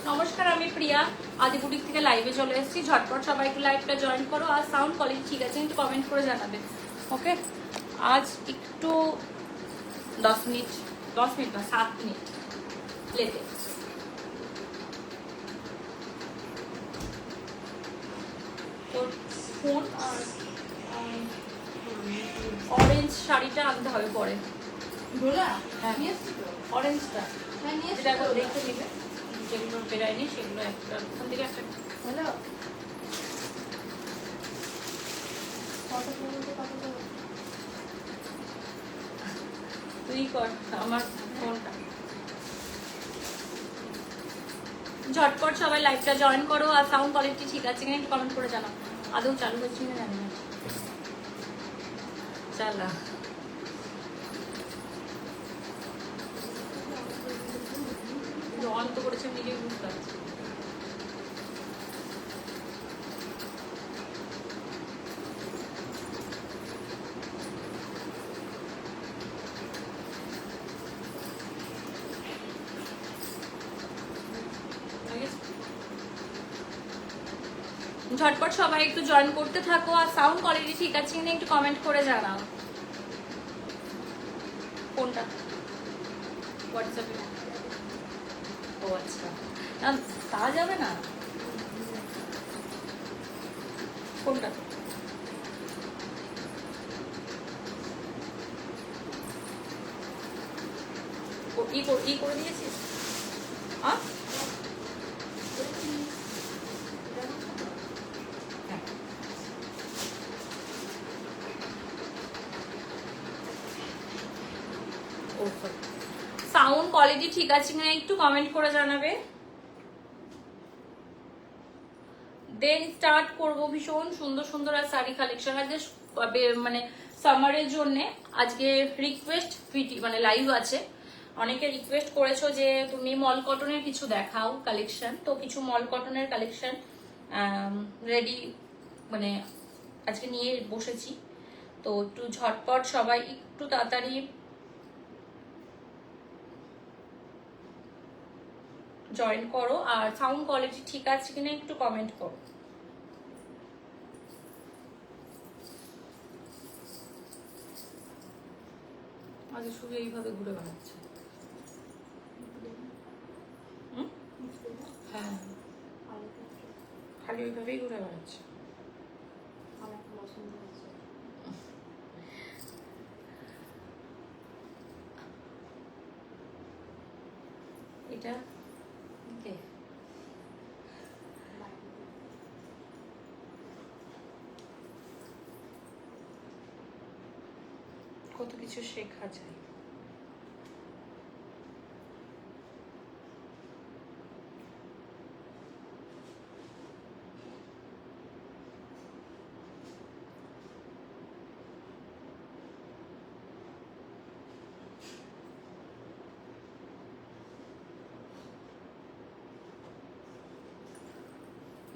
নমস্কার, আমি প্রিয়া আদি বুটিক থেকে লাইভে চলে এসেছি। ঝটপট সবাই একটু লাইভটা জয়েন করো, আর সাউন্ড কোয়ালিটি ঠিক আছে কিন্তু কমেন্ট করে জানাবে। ওকে, আজ একটু 10 মিনিট না 7 মিনিট লেটে। তোর ফোন আর অরেঞ্জ শাড়িটা আনতে হবে পরে। হ্যাঁ, অরেঞ্জটা যেটা একবার দেখে নিবে, যেগুলো বেরায়নি সেগুলো একটা ওখান থেকে একটা। হ্যালো, তুই কর আমার ফোনটা। ঝটপট সবাই লাইভটা জয়েন করো, আর সাউন্ড কোয়ালিটি ঠিক আছে কিনা একটু কমেন্ট করে জানাও। আদৌ চালু হচ্ছে কিনা জানি না। চালা অন তো করেছে, নিজেই বুঝতে পারছি। ঝটপট সবাই একটু জয়েন করতে থাকো, আর সাউন্ড কোয়ালিটি ঠিক আছে কিনা একটু কমেন্ট করে জানাও। কোনটা? হোয়াটসঅ্যাপে? ও আচ্ছা, না তা যাবে না। কোনটা? ই করে দিয়েছিস? হ্যাঁ, সাউন্ড কোয়ালিটি ঠিক আছে কিনা একটু কমেন্ট করে জানাবে। দেন স্টার্ট করব ভীষণ সুন্দর সুন্দর আর শাড়ি কালেকশন। আজকে মানে সামারের জন্য আজকে রিকোয়েস্ট মানে লাইভ আছে। অনেকে রিকোয়েস্ট করেছো যে তুমি মল কটনের কিছু দেখাও কালেকশন, তো কিছু মল কটনের কালেকশন রেডি মানে আজকে নিয়ে বসেছি। তো একটু ঝটপট সবাই একটু তাড়াতাড়ি জয়েন করো, আর সাউন্ড কোয়ালিটি ঠিক আছে কিনা একটু কমেন্ট করো। আজ শুধু এইভাবে ঘুরে বেড়াচ্ছে। হ্যাঁ, খালি ওইভাবেই ঘুরে বেড়াচ্ছে। এটা কত কিছু শেখা যায়।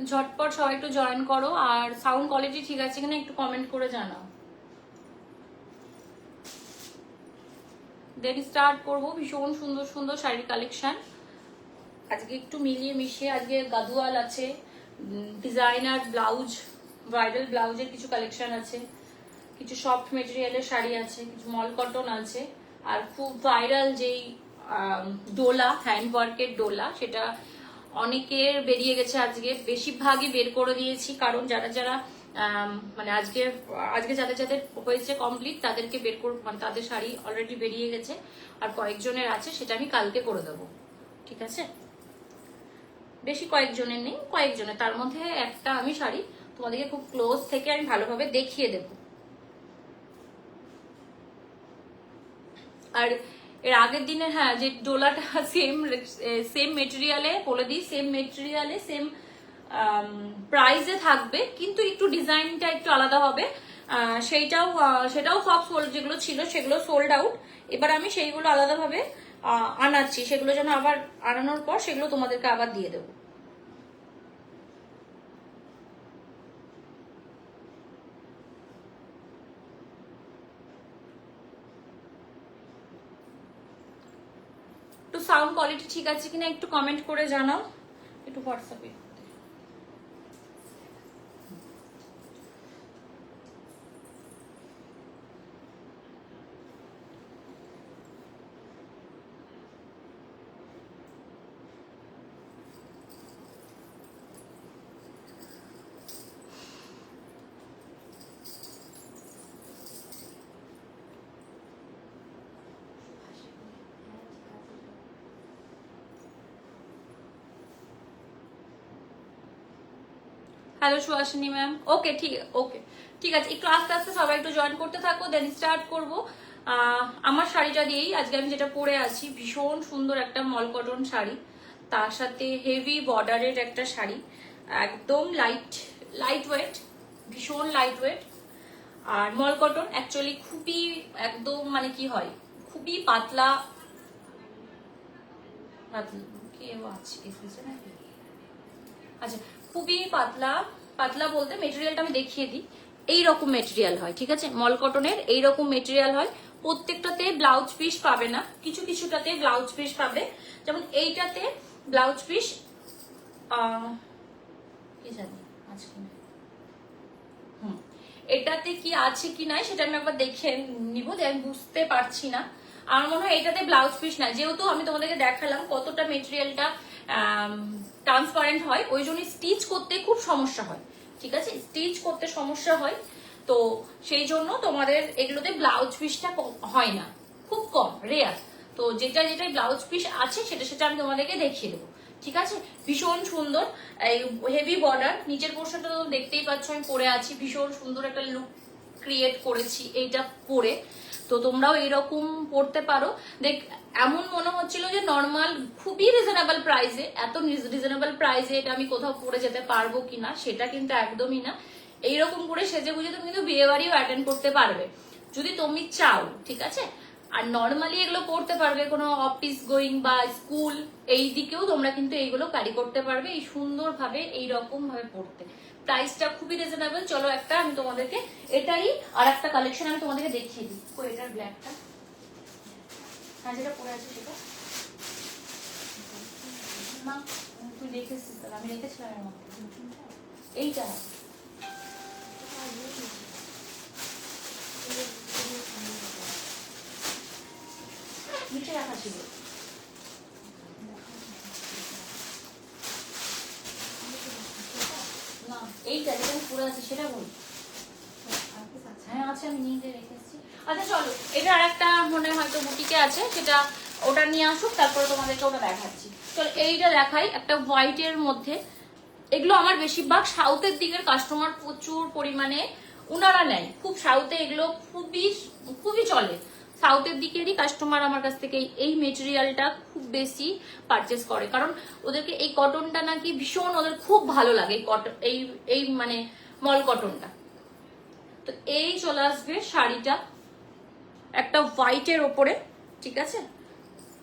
ঝটপট সবাই একটু জয়েন করো, আর সাউন্ড কোয়ালিটি ঠিক আছে কিনা একটু কমেন্ট করে জানাও। দেন স্টার্ট করব ভীষণ সুন্দর সুন্দর শাড়ির কালেকশন। আজকে একটু মিলিয়ে মিশিয়ে, আজকে গাদোয়াল আছে, ডিজাইনার ব্লাউজ, ব্রাইডাল ব্লাউজের কিছু কালেকশন আছে, কিছু সফট মেটেরিয়ালের শাড়ি আছে, কিছু মল কটন আছে, আর খুব ভাইরাল যেই ডোলা, হ্যান্ডওয়ার্কের ডোলা, সেটা অনেকের বেরিয়ে গেছে। আজকে বেশিরভাগই বের করে দিয়েছি, কারণ যারা যারা মানে আজকে যাদের যাদের হয়েছে কমপ্লিট তাদেরকে বের করে, মানে তাদের শাড়ি অলরেডি বেরিয়ে গেছে, আর কয়েকজনের আছে, সেটা আমি কালকে করে দেবো। ঠিক আছে, বেশি কয়েকজনের নেই, কয়েকজনের, তার মধ্যে একটা আমি শাড়ি তোমাদেরকে খুব ক্লোজ থেকে আমি ভালোভাবে দেখিয়ে দেব। আর এর আগের দিনে হ্যাঁ, যে ডোলাটা সেম মেটেরিয়ালে, বলে দিই সেম মেটেরিয়ালে সেম প্রাইসে থাকবে, কিন্তু একটু ডিজাইনটা একটু আলাদা হবে। সেটাও সব যেগুলো ছিল সেগুলো সোল্ড আউট। এবার আমি সেইগুলো আলাদাভাবে আনাচ্ছি, সেগুলো যেন আবার আনানোর পর সেগুলো তোমাদেরকে আবার দিয়ে দেবো। সাউন্ড কোয়ালিটি ঠিক আছে কিনা একটু কমেন্ট করে জানাও। একটু হোয়াটসঅ্যাপে। হ্যালো সুহাসিনী ম্যাম, ওকে ঠিক আছে, একটু আস্তে আস্তে সবাই একটু জয়েন করতে থাকো, দেন স্টার্ট করবো। আমার শাড়িটা দিয়েই আজকে আমি যেটা পরে আছি, ভীষণ সুন্দর একটা মল কটন শাড়ি, তার সাথে হেভি বর্ডারের একটা শাড়ি, একদম লাইট ওয়েট, ভীষণ লাইট ওয়েট। আর মল কটন অ্যাকচুয়ালি খুবই একদম মানে কি হয়, খুবই পাতলা কেউ আছে নাকি? আচ্ছা, খুবই পাতলা বলতে মেটেরিয়ালটা আমি দেখিয়ে দিই, এইরকম মেটেরিয়াল হয়, ঠিক আছে? মল কটনের এইরকম মেটেরিয়াল হয়, প্রত্যেকটাতে ব্লাউজ পিস পাবে না, কিছু কিছুটাতে ব্লাউজ পিস পাবে। যেমন এইটাতে ব্লাউজ পিস কি জানি আজকে এটাতে কি আছে কি নাই সেটা আমি একবার দেখে নিব, যে আমি বুঝতে পারছি না। আমার মনে হয় এটাতে ব্লাউজ পিস নাই, যেহেতু আমি তোমাদেরকে দেখালাম কতটা মেটেরিয়ালটা ট্রান্সপারেন্ট হয়, ওই জন্য স্টিচ করতে খুব সমস্যা হয়, ঠিক আছে? স্টিচ করতে সমস্যা হয়, তো সেই জন্য তোমাদের এগুলোতে ব্লাউজ পিসটা হয় না, খুব কম, রেয়ার। তো যেটাই ব্লাউজ পিস আছে সেটা আমি তোমাদেরকে দেখিয়ে দেবো, ঠিক আছে? ভীষণ সুন্দর, এই হেভি বর্ডার, নিচের পোর্শনটা তো দেখতেই পাচ্ছ আমি পরে আছি, ভীষণ সুন্দর একটা লুক ক্রিয়েট করেছি এইটা পরে। তো তোমরাও এরকম পড়তে পারো। দেখ, এমন মনে হচ্ছিল যে নর্মাল খুবই রিজনেবল প্রাইসে, এত রিজনেবল প্রাইসে এটা আমি কোথাও পরে যেতে পারবো কিনা, সেটা কিন্তু একদমই না। এইরকম করে সেজে বুঝে তুমি কিন্তু বিয়ে বাড়িও অ্যাটেন্ড করতে পারবে যদি তুমি চাও, ঠিক আছে? আর নর্মালি এগুলো পড়তে পারবে, কোনো অফিস গোয়িং বা স্কুল এই দিকেও তোমরা কিন্তু এইগুলো ক্যারি করতে পারবে এই সুন্দরভাবে, এইরকম ভাবে পড়তে। প্রাইসটা খুবই রিজনেবল। চলো একটা আমি তোমাদেরকে এটারই আর একটা কালেকশন আমি তোমাদেরকে দেখিয়ে দিই। এটার ব্ল্যাকটা, হ্যাঁ যেটা পরে আছে সেটা মা তুই রেখেছিস, আমি রেখেছিলাম এর মধ্যে এইটা নিচে রাখা ছিল। না এইটা যেটা আমি পরে আছে সেটা বল। হ্যাঁ আছে, আমি নিয়ে রেখেছি। আচ্ছা চলো, এটা আর একটা মনে হয়তো বুটিকে আছে, সেটা ওটা নিয়ে আসুক, তারপরে তোমাদেরকে ওটা দেখাচ্ছি। চলো এইটা দেখাই, একটা হোয়াইটের মধ্যে। এগুলো আমার বেশিরভাগ সাউথের দিকের কাস্টমার প্রচুর পরিমাণে উনারা নেয়, খুব সাউথে এগুলো খুবই চলে। সাউথের দিকেরই কাস্টমার আমার কাছ থেকে এই মেটেরিয়ালটা খুব বেশি পারচেস করে, কারণ ওদেরকে এই কটনটা নাকি ভীষণ ওদের খুব ভালো লাগে, এই মানে মল কটনটা। তো এই চলে আসবে শাড়িটা একটা হোয়াইটের ওপরে, ঠিক আছে?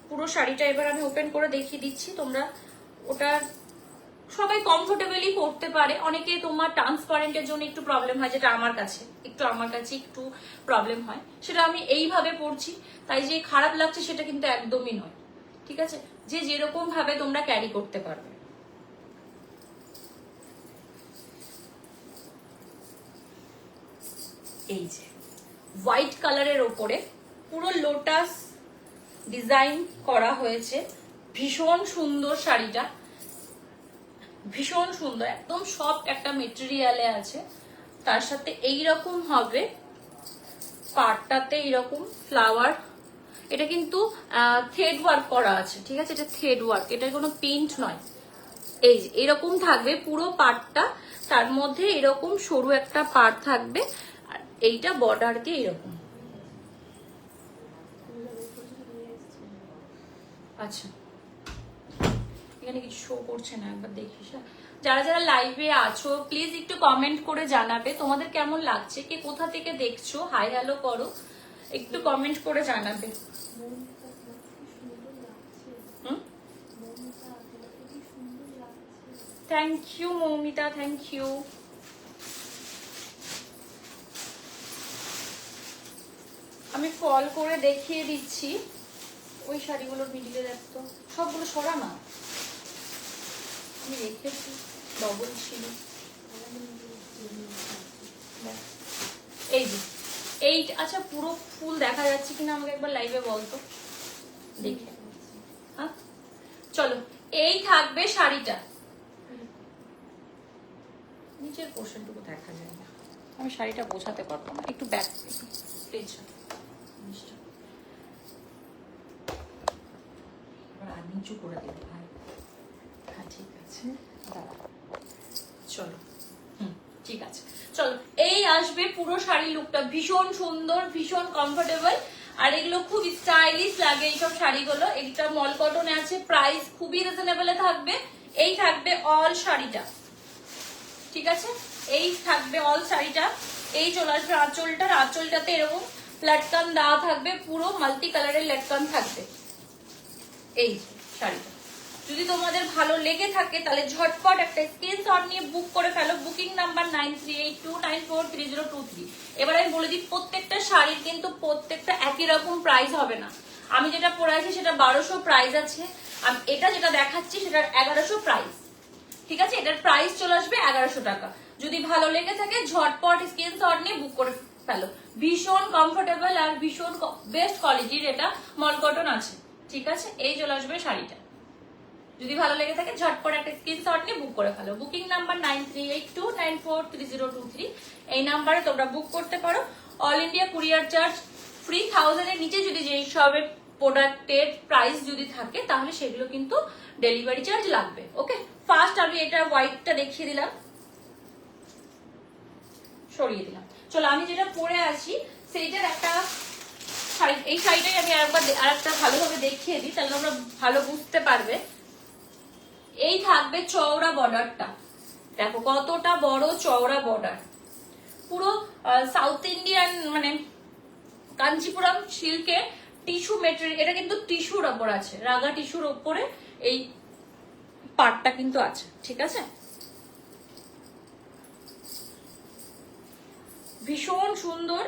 পুরো শাড়িটা এবার আমি ওপেন করে দেখিয়ে দিচ্ছি, তোমরা ওটা সবাই কমফোর্টেবলি পরতে পারে। অনেকে তোমার ট্রান্সপারেন্টের জন্য একটু প্রবলেম হয়, যেটা আমার কাছে একটু প্রবলেম হয়, সেটা আমি এইভাবে পরছি, তাই যে খারাপ লাগছে সেটা কিন্তু একদমই নয়, ঠিক আছে? যে যেরকম ভাবে তোমরা ক্যারি করতে পারবে। এই যে হোয়াইট কালারের ওপরে পুরো লোটাস ডিজাইন করা হয়েছে, ভীষণ সুন্দর শাড়িটা, ভীষণ সুন্দর, একদম সফট একটা মেটেরিয়ালে আছে। তার সাথে এইরকম হবে পাড়টাতে এরকম ফ্লাওয়ার, এটা কিন্তু থ্রেড ওয়ার্ক করা আছে, ঠিক আছে? এটা থ্রেড ওয়ার্ক, এটা কোনো প্রিন্ট নয়। এই যে এরকম থাকবে পুরো পাড়টা, তার মধ্যে এরকম সরু একটা পাড় থাকবে, আর এইটা বর্ডার দিয়ে এরকম। আচ্ছা এখানে কিছু শো করছে না, একবার দেখিস। যারা যারা লাইভে আছো প্লিজ একটু কমেন্ট করে জানাবে তোমাদের কেমন লাগছে, কে কোথা থেকে দেখছো, হাই হ্যালো করো, একটু কমেন্ট করে জানাবে। Thank you Moumita, thank you. আমি ফল করে দেখিয়ে দিচ্ছি ওই শাড়িগুলোর মিডিলে, দেখতো সবগুলো সরা না, আমি রেখেছি, ডবল ছিল। এই যে এই, আচ্ছা পুরো ফুল দেখা যাচ্ছে কিনা আমাকে একবার লাইভে বলতো দেখে। হ্যাঁ চলো, এই থাকবে শাড়িটা। নিচের পোর্শনটুকু দেখা যায় না, আমি শাড়িটা বোঝাতে পারবো না, একটু ব্যাক নিচু করে দেবো ভাই। হ্যাঁ ঠিক আছে, দাঁড়া, চলো। ঠিক আছে চলো, এই আসবে পুরো শাড়ি লুকটা, ভীষণ সুন্দর, ভীষণ কমফোর্টেবল, আর এগুলো খুব স্টাইলিশ লাগে এইসব শাড়িগুলো। এটা মল কটনে আছে, প্রাইস খুবই রিজনেবল থাকবে। এই থাকবে অল শাড়িটা, ঠিক আছে, এই থাকবে অল শাড়িটা। এই চলে আসবে আঁচলটার, আঁচলটাতে এরকম লটকান দেওয়া থাকবে, পুরো মাল্টি কালারের লটকান থাকবে। এই শাড়িটা যদি তোমাদের ভালো লেগে থাকে তাহলে ঝটপট একটা স্ক্রিনশট নিয়ে বুক করে ফেলো। Booking number 9382943023। এবার আমি বলে দিই, প্রত্যেকটা শাড়ির কিন্তু প্রত্যেকটা একই রকম প্রাইস হবে না। আমি যেটা পরে আছি সেটা 1200 প্রাইস আছে, আমি এটা যেটা দেখাচ্ছি সেটার 1100 প্রাইস, ঠিক আছে। এটার প্রাইস চলে আসবে 1100 টাকা। যদি ভালো লেগে থাকে ঝটপট স্ক্রিনশট নিয়ে বুক করে ফেলো। ভীষণ কমফোর্টেবল আর ভীষণ বেস্ট কোয়ালিটির এটা মল কটন আছে, ঠিক আছে। এই চলে আসবে শাড়িটা, যদি ভালো লেগে থাকে ঝটপট একটা স্ক্রিনশট নিয়ে বুক করে ফেলো। Booking number 9382943023। এই নাম্বারে তোমরা বুক করতে পারো। All India courier charge free. 1000 এর নিচে যদি যেই সবের প্রোডাক্টের প্রাইস যদি থাকে তাহলে সেগুলো কিন্তু ডেলিভারি চার্জ লাগবে। ওকে, ফার্স্ট আমি এটা হোয়াইটটা দেখিয়ে দিলাম, সরিয়ে দিলাম। চলো, আমি যেটা পরে আছি সেইটার একটা শাড়ি, এই শাড়িটাই আমি আরেকটা ভালোভাবে দেখিয়ে দিই, তাহলে তোমরা ভালো বুঝতে পারবে। এই থাকবে চওড়া বর্ডারটা, দেখো কতটা বড় চওড়া বর্ডার, পুরো সাউথ ইন্ডিয়ান মানে কাঞ্চিপুরম সিল্কের টিস্যু মেটেরিয়াল। এটা কিন্তু টিস্যুর ওপর আছে, রাগা টিস্যুর ওপরে এই পার্টটা কিন্তু আছে, ঠিক আছে। ভীষণ সুন্দর,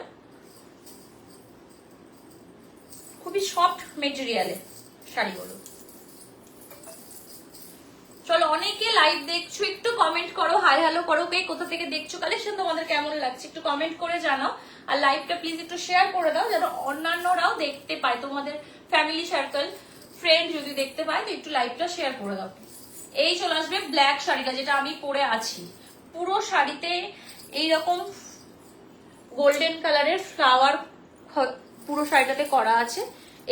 খুবই সফট মেটেরিয়ালে শাড়িগুলো। চলো, অনেকে লাইভ দেখছো, একটু কমেন্ট করো, হাই হ্যালো করো, কে কোথা থেকে দেখছো, কালেকশন তোমাদের কেমন লাগছে একটু কমেন্ট করে জানাও। আর লাইভটা প্লিজ একটু শেয়ার করে দাও যেন অন্যান্যরাও দেখতে পায়, তোমাদের ফ্যামিলি সার্কেল ফ্রেন্ড যদি দেখতে পায় তো একটু লাইভটা শেয়ার করে দাও। এই চলে আসবে ব্ল্যাক শাড়িটা, যেটা আমি পরে আছি। পুরো শাড়িতে এইরকম গোল্ডেন কালারের ফ্লাওয়ার পুরো শাড়িটাতে করা আছে।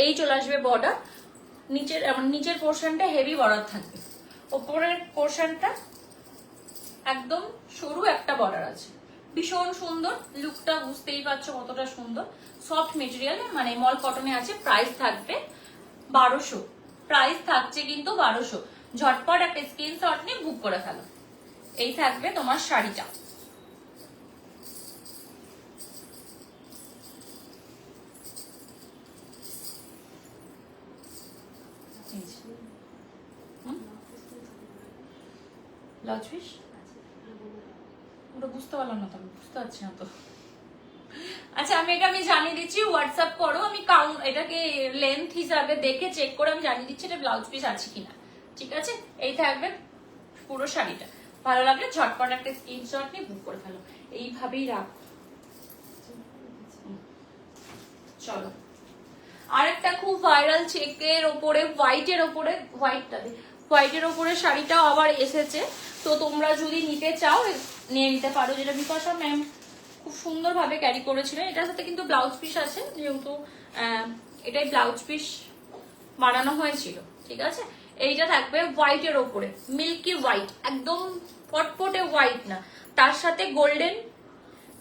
এই চলে আসবে বর্ডার, নিচের পোর্শনটা হেভি বর্ডার থাকবে, ওপরের পোর্শনটা একদম সরু একটা বর্ডার আছে। ভীষণ সুন্দর লুকটা, বুঝতেই পারছো কতটা সুন্দর। সফট মেটেরিয়াল মানে মল কটনে আছে। প্রাইস থাকবে 1200, প্রাইস থাকছে কিন্তু 1200। ঝটপট একটা স্ক্রিনশট নিয়ে বুক করে ফেলো। এই থাকবে তোমার শাড়িটা। ব্লাউজ পিস ওটা বুঝতে পারলাম না, তবে বুঝতে পারছি না তো। আচ্ছা, আমি জানিয়ে দিচ্ছি, হোয়াটসঅ্যাপ করো, আমি এটাকে লেন্থ হিসাবে দেখে চেক করে আমি জানিয়ে দিচ্ছি এটা ব্লাউজ পিস আছে কিনা, ঠিক আছে। এই থাকবে পুরো শাড়িটা। ভালো লাগলে ঝটপট একটা স্ক্রিনশট নিয়ে বুক করে ফেলো। এইভাবেই রাখ। চলো, আরেকটা খুব ভাইরাল চেকের ওপরে হোয়াইটের ওপরে, হোয়াইটের ওপরে শাড়িটাও আবার এসেছে। তো তোমরা যদি নিতে চাও নিয়ে নিতে পারো, যেটা বিপাশা ম্যাম খুব সুন্দরভাবে ক্যারি করেছিলেন। এটার সাথে কিন্তু ব্লাউজ পিস আছে, যেহেতু এটাই ব্লাউজ পিস বানানো হয়েছিল, ঠিক আছে। এইটা থাকবে হোয়াইটের ওপরে, মিল্কি হোয়াইট, একদম পটপটে হোয়াইট না, তার সাথে গোল্ডেন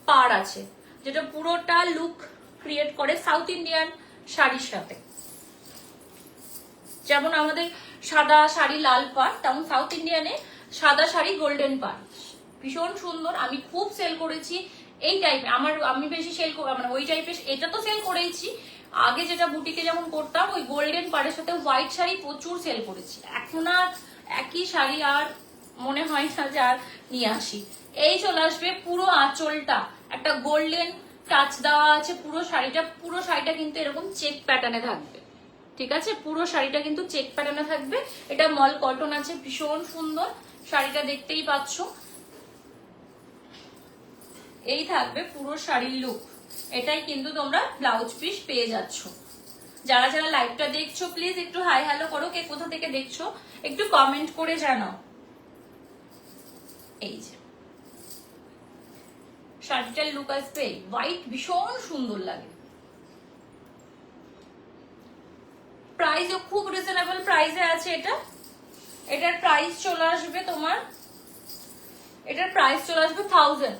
পার আছে, যেটা পুরোটা লুক ক্রিয়েট করে সাউথ ইন্ডিয়ান শাড়ির সাথে। যেমন আমাদের সাদা শাড়ি লাল পাড়, তেমন সাউথ ইন্ডিয়ানে সাদা শাড়ি গোল্ডেন পাড়। ভীষণ সুন্দর, আমি খুব সেল করেছি এই টাইপে। আমি বেশি সেল মানে ওই টাইপের, এটা তো সেল করেইছি। আগে যেটা বুটিকে যেমন করতাম, ওই গোল্ডেন পাড়ের সাথে হোয়াইট শাড়ি প্রচুর সেল করেছি। এখন আর একই শাড়ি আর মনে হয় না যে আর নিয়ে আসি। এই চলে আসবে পুরো আঁচলটা, একটা গোল্ডেন টাচ দেওয়া আছে পুরো শাড়িটা কিন্তু এরকম চেক প্যাটার্নে থাকবে, ঠিক আছে। পুরো শাড়িটা কিন্তু চেক প্যাটার্নে থাকবে। এটা মল কটন আছে, ভীষণ সুন্দর। শাড়িটা দেখতেই পাচ্ছ, এই থাকবে পুরো শাড়ির লুক। এটাই কিন্তু তোমরা ব্লাউজ পিস পেয়ে যাচ্ছ। যারা যারা লাইভটা দেখছো প্লিজ একটু হাই হ্যালো করো, কে কোথা থেকে দেখছো একটু কমেন্ট করে জানাও। এই যে শাড়িটার লুক আসবে, হোয়াইট ভীষণ সুন্দর লাগে। প্রাইসও খুব রিজনেবল প্রাইসে আছে এটা। এটার প্রাইস চলে আসবে তোমার, এটার প্রাইস চলে আসবে 1000,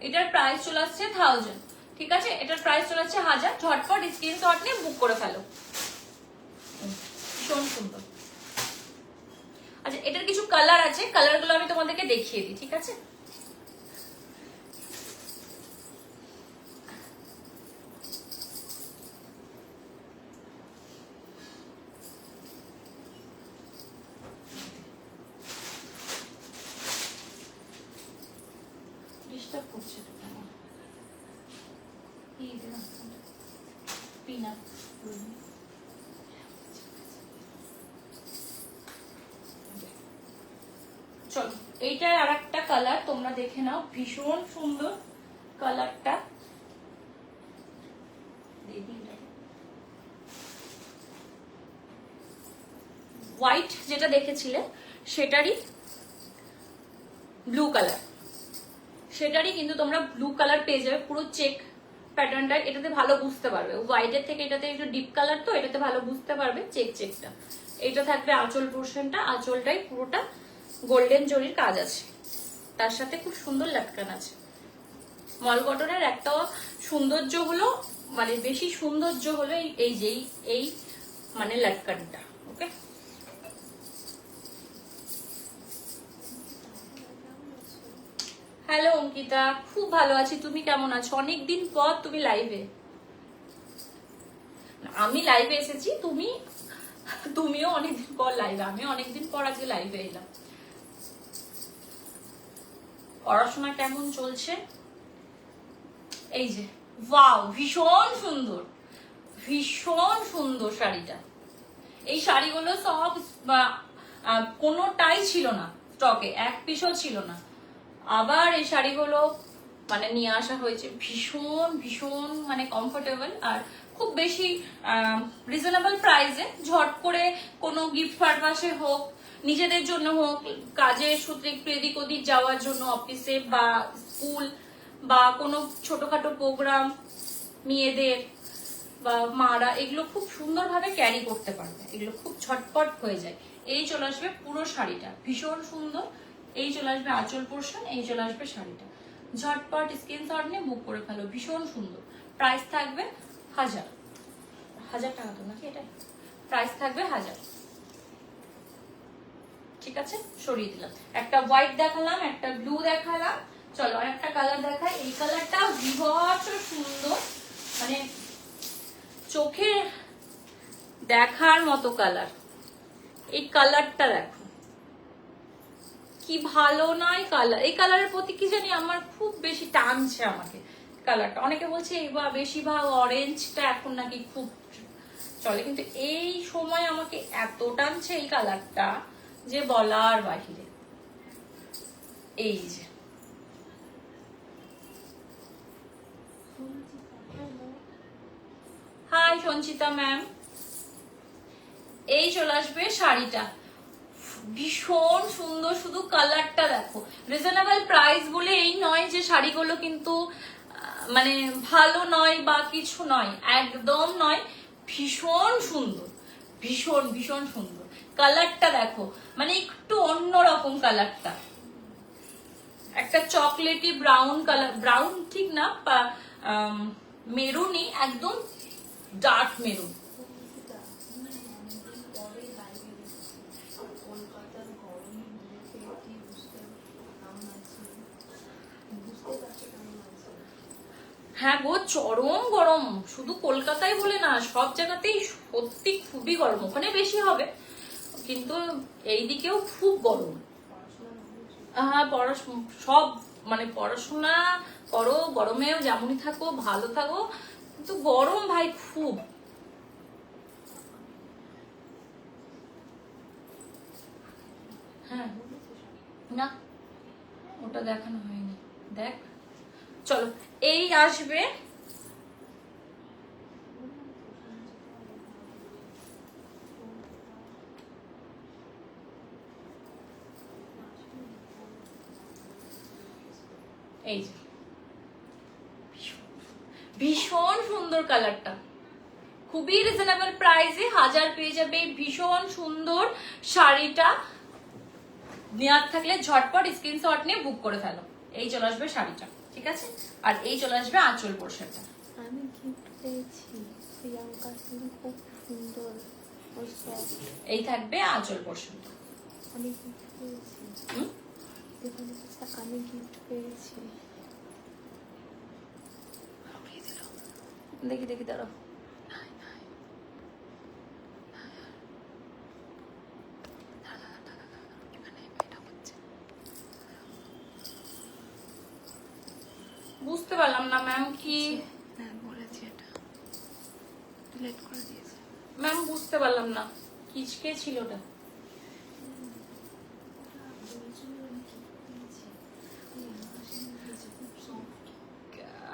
এটার প্রাইস চলে আসছে 1000, ঠিক আছে? এটার প্রাইস চলে আসছে 1000। ঝটপট স্ক্রিনশট নিয়ে বুক করে ফেলো, ভীষণ সুন্দর। আচ্ছা এটার কিছু কালার আছে, কালারগুলো আমি তোমাদেরকে দেখিয়ে দিই, ঠিক আছে? ডিস্টার্ব করছে তো কেন? এই যে না পিনা, চলো এইটার আর একটা কালার তোমরা দেখে নাও, ভীষণ সুন্দর কালারটা। হোয়াইট যেটা দেখেছিলে সেটারই ব্লু কালার, সেটারই কিন্তু তোমরা ব্লু কালার পেয়ে যাবে, পুরো চেক প্যাটার্নটা এটাতে ভালো বুঝতে পারবে। হোয়াইটের থেকে এটাতে একটু ডিপ কালার, তো এটাতে ভালো বুঝতে পারবে চেকটা। এইটা থাকবে আঁচল পোর্শনটা, আঁচলটাই পুরোটা গোল্ডেন জরির কাজ আছে, তার সাথে খুব সুন্দর লাটকান আছে। মল কটনের একটা সৌন্দর্য হলো, মানে বেশি সৌন্দর্য হলো এই যে এই মানে লাটকানটা। ওকে, হ্যালো অঙ্কিতা, খুব ভালো আছি, তুমি কেমন আছো? অনেকদিন পর তুমি লাইভে। আমি লাইভে এসেছি, তুমিও অনেকদিন পর লাইভে, আমি অনেকদিন পর আজকে লাইভে এলাম। পড়াশোনা কেমন চলছে? এই যে ওয়াও, ভীষণ সুন্দর, ভীষণ সুন্দর শাড়িটা। এই শাড়িগুলো সব কোনোটাই ছিল না স্টকে, এক পিসও ছিল না। আবার এই শাড়িগুলো মানে নিয়ে আসা হয়েছে, ভীষণ ভীষণ মানে কমফোর্টেবল আর খুব বেশি রিজনেবল প্রাইসে। ঝট করে কোনো গিফট পারপাসে হোক, নিজেদের জন্য হোক, কাজের সূত্রে একটু এদিক ওদিক যাওয়ার জন্য অফিসে বা স্কুল বা কোনো ছোটখাটো প্রোগ্রাম, মেয়েদের বা মারা এগুলো খুব সুন্দরভাবে ক্যারি করতে পারবে, এগুলো খুব ঝটপট হয়ে যায়। এই চলে আসবে পুরো শাড়িটা, ভীষণ সুন্দর। এই চলে আসবে আঁচল পোর্শন, এই চলে আসবে শাড়িটা। ঝটপট স্ক্রিনশট নিয়ে বুক করে ফেলো, ভীষণ সুন্দর। প্রাইস থাকবে 1000 টাকা তো নাকি এটা? প্রাইস থাকবে 1000, ঠিক আছে? সরিয়ে দিলাম। একটা হোয়াইট দেখালাম, একটা ব্লু দেখালাম, চলো আর একটা কালার দেখাই। এই কালারটা বিভৎস সুন্দর, মানে চোখে দেখার মতো কালার। এই কালারটা দেখো কি ভালো নয় কালার। এই কালারের প্রতি কি জানি আমার খুব বেশি টানছে আমাকে কালারটা। অনেকে বলছে বেশিরভাগ অরেঞ্জটা এখন নাকি খুব চলে, কিন্তু এই সময় আমাকে এত টানছে এই কালারটা যে বলার বাহিরে। এই যে হাই সঞ্চিতা ম্যাম, এই চলে আসবে শাড়িটা, ভীষণ সুন্দর। শুধু কালারটা দেখো, রিজনেবল প্রাইস বলে এই নয় যে শাড়িগুলো কিন্তু মানে ভালো নয় বা কিছু নয়, একদম নয়, ভীষণ সুন্দর, ভীষণ ভীষণ সুন্দর। কালারটা দেখো, মানে একটু অন্যরকম কালারটা, একটা চকলেটি ব্রাউন কালার, ব্রাউন ঠিক না, মেরুনই, একদম ডার্ক মেরুন। হ্যাঁ গো, চরম গরম, শুধু কলকাতায় বলে না সব জায়গাতেই সত্যি খুবই গরম। ওখানে বেশি হবে কিন্তু এই দিকেও খুব গরম। হ্যাঁ সব মানে পড়াশোনা করো, গরমেও যেমনই থাকো ভালো থাকো, কিন্তু গরম ভাই খুব। হ্যাঁ না ওটা দেখানো হয়নি, দেখ। চলো এই আসবে এই যে, ভীষণ সুন্দর কালারটা, খুবই রিজনেবল প্রাইসে 1000 পেয়ে যাবে এই ভীষণ সুন্দর শাড়িটা। নেওয়ার থাকলে ঝটপট স্ক্রিনশট নিয়ে বুক করে ফেলো। এই চলে আসবে শাড়িটা, ঠিক আছে? আর এই চলে আসবে আঁচল পোর্শনটা। আমি গিফট পেয়েছি প্রিয়াঙ্কা, খুব সুন্দর। এই থাকবে আঁচল পোর্শনটা। আমি গিফট পেয়েছি, আমি গিফট পেয়েছি। দেখি দেখি, দাঁড়াও। বুঝতে পারলাম না ম্যাম কি বলেছি, এটা ডিলিট করে দিয়েছে ম্যাম, বুঝতে পারলাম না কিচকে ছিল ওটা।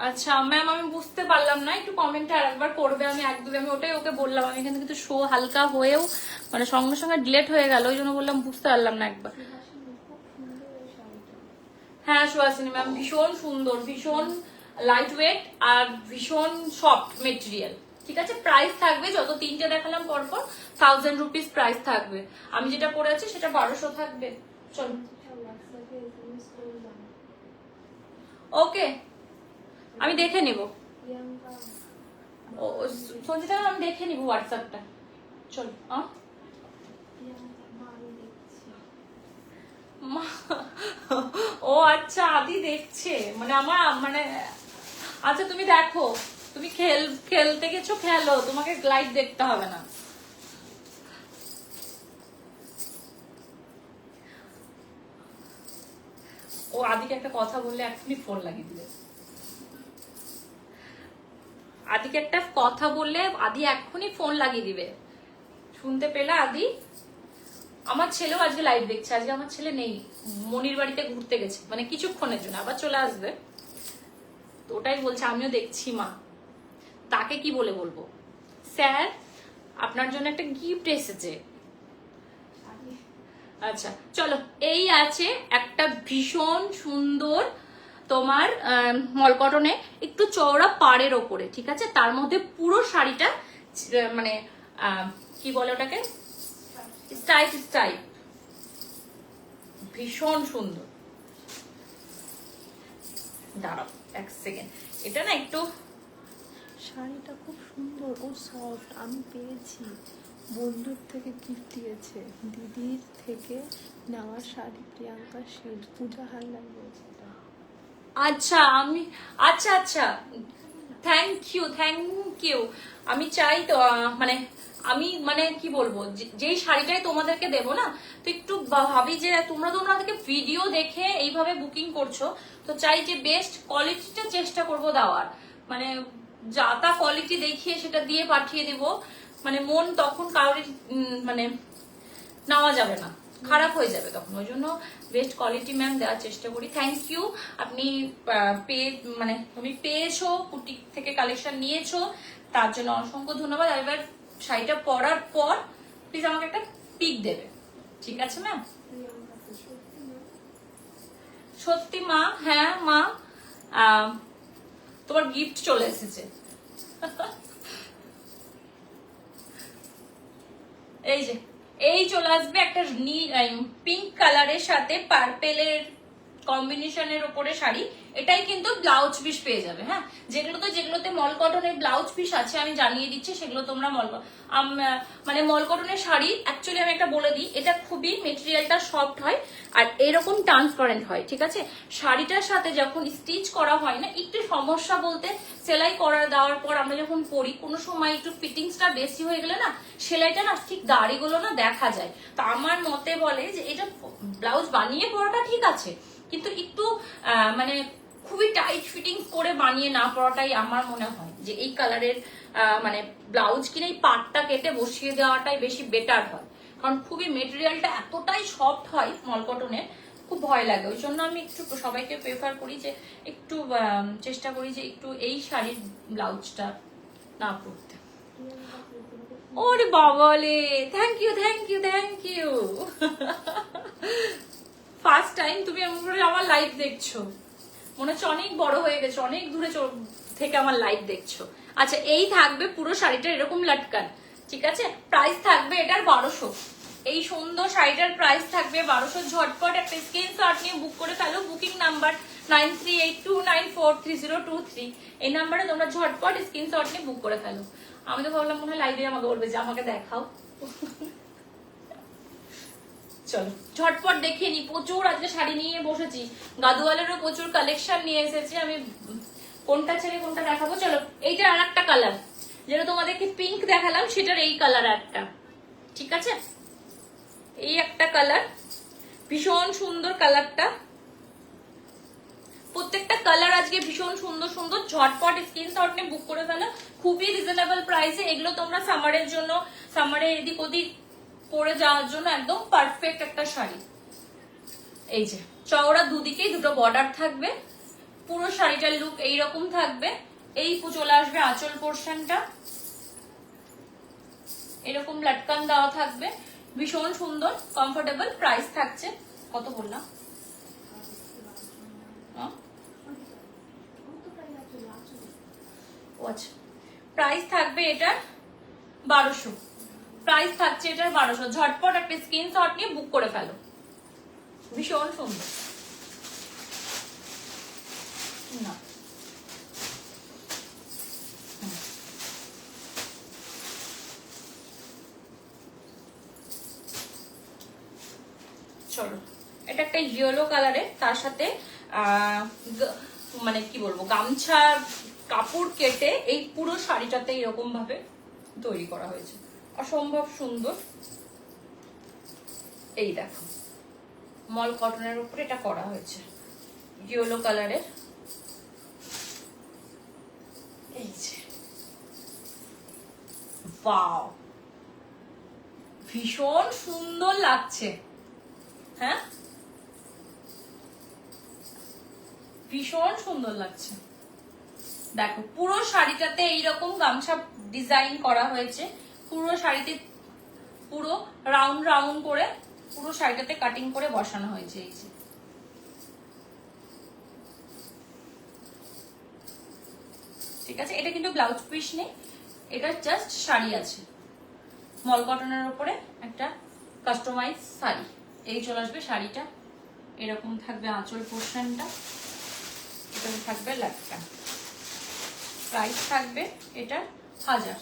আচ্ছা ম্যাম, আমি বুঝতে পারলাম না, একটু কমেন্টে আরেকবার করবে। আমি আমি ওটাই ওকে বললাম, আমি এখানে কিন্তু শো হালকা হয়েও মানে সঙ্গে সঙ্গে ডিলেট হয়ে গেল, ওই জন্য বললাম বুঝতে পারলাম না একবার। হ্যাঁ সুহাসিনী ম্যাম, ভীষণ সুন্দর, ভীষণ লাইট ওয়েট আর ভীষণ সফট মেটেরিয়াল, ঠিক আছে? প্রাইস থাকবে যত তিনটে দেখালাম পরপর 1000 রুপিস প্রাইস থাকবে। আমি যেটা পরে আছি সেটা 1200 থাকবে। চলো ওকে, আমি দেখে নিব। সঞ্জিতা আমি দেখে নিব হোয়াটসঅ্যাপটা। চলো ও আচ্ছা, আদি দেখছে মানে আমার মানে, আচ্ছা তুমি দেখো, তুমি খেলতে গেছো, খেলো, তোমাকে লাইভ দেখতে হবে না। ও আদিকে একটা কথা বললে এখনই ফোন লাগিয়ে দিলে। আদিকে একটা কথা বললে আদি এক্ষুনি ফোন লাগিয়ে দিবে। শুনতে পেলে আদি? আমার ছেলেও আজকে লাইভ দেখছে। আজকে আমার ছেলে নেই, মনির বাড়িতে ঘুরতে গেছে, মানে কিছুক্ষণের জন্য, আবার চলে আসবে। তো ওটাই বলছে আমিও দেখছি মা। তাকে কি বলে বলবো, স্যার আপনার জন্য একটা গিফট এসেছে। আচ্ছা চলো, এই আছে একটা ভীষণ সুন্দর তোমার মলকটনে একটু চওড়া পাড়ের ওপরে, ঠিক আছে? তার মধ্যে পুরো শাড়িটা মানে কি বলে ওটাকে, স্টাইপ স্টাইপ, ভীষণ সুন্দর। দাঁড়াও এক সেকেন্ড, এটা না একটু, শাড়িটা খুব সুন্দর ও সফট। আমি পেয়েছি, বন্ধুর থেকে গিফট দিয়েছে, দিদির থেকে নেওয়া শাড়ি, প্রিয়াঙ্কা শিল্ড, পূজা হালদার দিয়েছে এটা। আচ্ছা আমি, আচ্ছা আচ্ছা, থ্যাংক ইউ। আমি চাই তো মানে, আমি মানে কি বলবো, যেই শাড়িটাই তোমাদেরকে দেবো না, তো একটু ভাবি যে তোমরা তো ওনাদেরকে ভিডিও দেখে এইভাবে বুকিং করছো, তো চাই যে বেস্ট কোয়ালিটিটা চেষ্টা করবো দেওয়ার, মানে যা তা কোয়ালিটি দেখিয়ে সেটা দিয়ে পাঠিয়ে দিব, মানে মন তখন কারোর মানে নেওয়া যাবে না, খারাপ হয়ে যাবে তখন। ওই জন্য বেস্ট কোয়ালিটি ম্যাম দেওয়ার চেষ্টা করি। থ্যাংক ইউ, আপনি মানে তুমি পেয়েছো, বুটিক থেকে কালেকশন নিয়েছো, তার জন্য অসংখ্য ধন্যবাদ। আর এবার শাড়িটা পরার পর প্লিজ আমাকে একটা পিক দেবে, ঠিক আছে ম্যাম? সত্যি মা, হ্যাঁ মা, তোমার গিফট চলে এসেছে। এই যে, এই চলে আসবে একটা পিঙ্ক কালারের সাথে পার্পেলের কম্বিনেশনের উপরে শাড়ি। এটাই কিন্তু ব্লাউজ পিস পেয়ে যাবে। হ্যাঁ, যেগুলোতে মল কটনের ব্লাউজ পিস আছে আমি জানিয়ে দিচ্ছি, সেগুলো তোমরা মানে মল কটনের শাড়ি অ্যাকচুয়ালি আমি একটা বলে দিই, এটা খুবই মেটেরিয়ালটা সফট হয় আর এরকম ট্রান্সপারেন্ট হয়, ঠিক আছে? শাড়িটার সাথে যখন স্টিচ করা হয় না, একটু সমস্যা বলতে সেলাই করা দেওয়ার পর আমরা যখন পরি, কোনো সময় একটু ফিটিংসটা বেশি হয়ে গেলে না, সেলাইটা না ঠিক দাড়িগুলো না দেখা যায়। তো আমার মতে বলে যে এটা ব্লাউজ বানিয়ে পরাটা ঠিক আছে, কিন্তু একটু মানে খুবই টাইট ফিটিং করে বানিয়ে না পড়াটাই আমার মনে হয় যে এই কালারের মানে ব্লাউজ কিনে এই পাটটা কেটে বসিয়ে দেওয়াটাই বেশি বেটার হয়, কারণ খুবই মেটেরিয়ালটা এতটাই সফট হয় মল কটনের, খুব ভয় লাগে, ওই জন্য আমি একটু সবাইকে প্রেফার করি যে একটু চেষ্টা করি যে একটু এই শাড়ির ব্লাউজটা না পরতে। ওরে বাবালে, thank you thank you thank you. First time তুমি আমার লাইভ দেখছো, মনে হচ্ছে অনেক বড় হয়ে গেছে, অনেক দূরে থেকে আমার লাইভ দেখছো। আচ্ছা, এই থাকবে পুরো শাড়িটা এরকম লাটকান, ঠিক আছে? প্রাইস থাকবে এটার 1200। এই সুন্দর শাড়িটার প্রাইস থাকবে 1200। ঝটপট একটা স্ক্রিনশট নিয়ে বুক করে ফেলো। Booking number 9382943023। এই নাম্বারে তোমরা ঝটপট স্ক্রিনশট নিয়ে বুক করে ফেলো। আমি তো ভাবলাম মনে হয় লাইভে আমাকে বলবে যে আমাকে দেখাও। চলো ঝটপট দেখিয়ে নি। প্রচুর আজকে শাড়ি নিয়ে বসেছি, গাদোয়ালেরও প্রচুর কালেকশন নিয়ে এসেছি। আমি কোনটা ছেড়ে কোনটা দেখাবো? চলো, এইটার আর একটা কালার, যেটা তোমাদেরকে পিঙ্ক দেখালাম সেটার এই কালার একটা, ঠিক আছে? এই একটা কালার, ভীষণ সুন্দর কালারটা। প্রত্যেকটা কালার আজকে ভীষণ সুন্দর সুন্দর। ঝটপট স্ক্রিনশট নিয়ে বুক করে ফেলো। খুবই রিজনেবল প্রাইসে এগুলো তোমরা সামারের জন্য, সামারে এদিক ওদিক পরে যাওয়ার জন্য একদম পারফেক্ট একটা শাড়ি। এই যে চওড়া দুদিকেই দুটো বর্ডার থাকবে, পুরো শাড়িটার লুক এইরকম থাকবে। এই চলে আসবে আঁচল পোর্শনটা, এরকম লটকান দেওয়া থাকবে, ভীষণ সুন্দর কমফোর্টেবল। প্রাইস থাকছে কত বললাম? আচ্ছা, প্রাইস থাকবে এটার 1200। প্রাইস থাকছে এটার 1200। ঝটপট একটা স্ক্রিনশট নিয়ে বুক করে ফেলো। ভীষণ সুন্দর না? চলো, এটা একটা ইয়েলো কালারে, তার সাথে মানে কি বলবো, গামছা কাপড় কেটে এই পুরো শাড়িটাতে এরকম ভাবে তৈরি করা হয়েছে, অসম্ভব সুন্দর। এই দেখো, মল কটনের উপরে এটা করা হয়েছে, ইয়েলো কালারের। এই যে ওয়াও, ভীষণ সুন্দর লাগছে। হ্যাঁ, ভীষণ সুন্দর লাগছে। দেখো, পুরো শাড়িটাতে এইরকম গামছা ডিজাইন করা হয়েছে। পুরো শাড়িতে পুরো রাউন্ড রাউন্ড করে পুরো শাড়িটাতে কাটিং করে বসানো হয়েছে। এই যে ঠিক আছে, এটা কিন্তু ব্লাউজ পিস নেই, এটা জাস্ট শাড়ি আছে। মল কটনের উপরে একটা কাস্টমাইজ শাড়ি। এই চলে আসবে শাড়িটা, এরকম থাকবে আঁচল পোর্শনটা, এটা থাকবে লাটকা। প্রাইস থাকবে এটা 1000।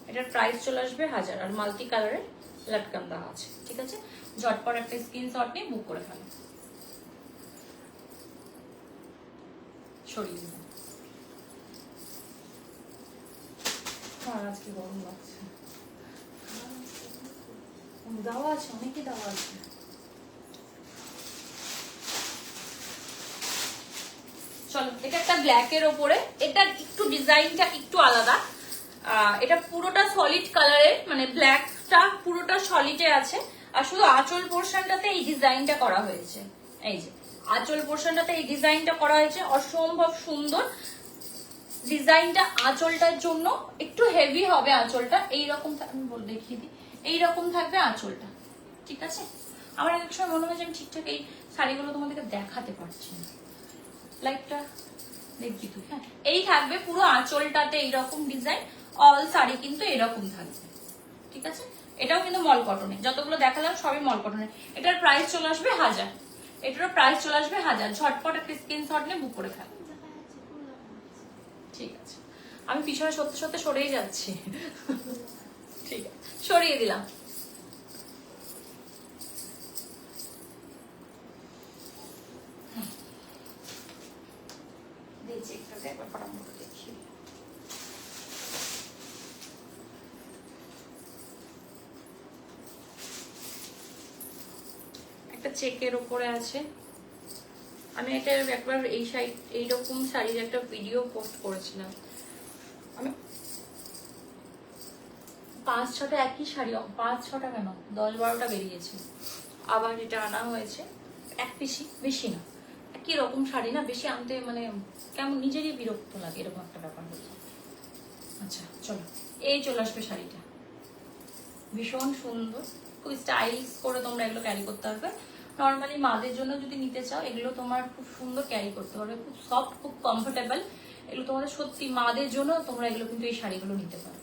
এটার প্রাইস চলে আসবে 1000, আর মাল্টি কালারের লাটকান দেওয়া আছে, ঠিক আছে? ঝটপট একটা স্ক্রিনশট নিয়ে বুক করে ফেলো। সরিয়ে দিন, আজকে গরম লাগছে। দেওয়া আছে, অনেকই দেওয়া আছে। চলো, এটা একটা ব্ল্যাকের ওপরে, এটার একটু ডিজাইনটা একটু আলাদা। এটা পুরোটা সলিড কালারের, মানে ব্ল্যাকটা পুরোটা সলিডে আছে, আর শুধু আঁচল পোর্শনটাতে এই ডিজাইনটা করা হয়েছে। এই যে আঁচল পোর্শনটাতে এই ডিজাইনটা করা হয়েছে, অসম্ভব সুন্দর ডিজাইনটা। আঁচলটার জন্য একটু হেভি হবে আঁচলটা, এইরকম আমি দেখিয়ে দিই, এইরকম থাকবে আঁচলটা, ঠিক আছে? আমার এক সময় মনে হয় যে আমি ঠিকঠাক এই শাড়িগুলো তোমাদেরকে দেখাতে পারছি না। লাইকটা দেখবি তুই? হ্যাঁ, এই থাকবে পুরো আঁচলটাতে এইরকম ডিজাইন। অল শাড়ি কিন্তু এরকম থাকবে, ঠিক আছে? এটাও কিন্তু মল কটনে, যতগুলো দেখালাম সবই মল কটনে। এটার প্রাইস চলে আসবে 1000। এটারও প্রাইস চলে আসবে 1000। ঝটপট একটা স্ক্রিনশট নিয়ে বুক করে ফেল। ঠিক আছে, আমি পিছনে সত্যি সত্যি সরেই যাচ্ছি। ঠিক আছে, সরিয়ে দিলাম। একটা চেকের উপরে আছে। আমি এটা একবার এই সাইড এইরকম শাড়ির একটা ভিডিও পোস্ট করেছিলাম। আমি 5-6টা একই শাড়ি, 5-6টা কেন 10-12টা বেরিয়েছে। আবার এটা আনা হয়েছে, এক পিসি, বেশি না। একই রকম শাড়ি না বেশি আনতে মানে কেমন নিজেরই বিরক্ত লাগে, এরকম একটা ব্যাপার হয়েছে। আচ্ছা চলো, এই চলে আসবে শাড়িটা, ভীষণ সুন্দর, খুব স্টাইলিশ করে তোমরা এগুলো ক্যারি করতে পারবে। নর্মালি মাদের জন্য যদি নিতে চাও এগুলো তোমার খুব সুন্দর ক্যারি করতে পারবে, খুব সফট, খুব কমফোর্টেবল। এগুলো তোমাদের সত্যি মাদের জন্য তোমরা এগুলো কিন্তু এই শাড়িগুলো নিতে পারো।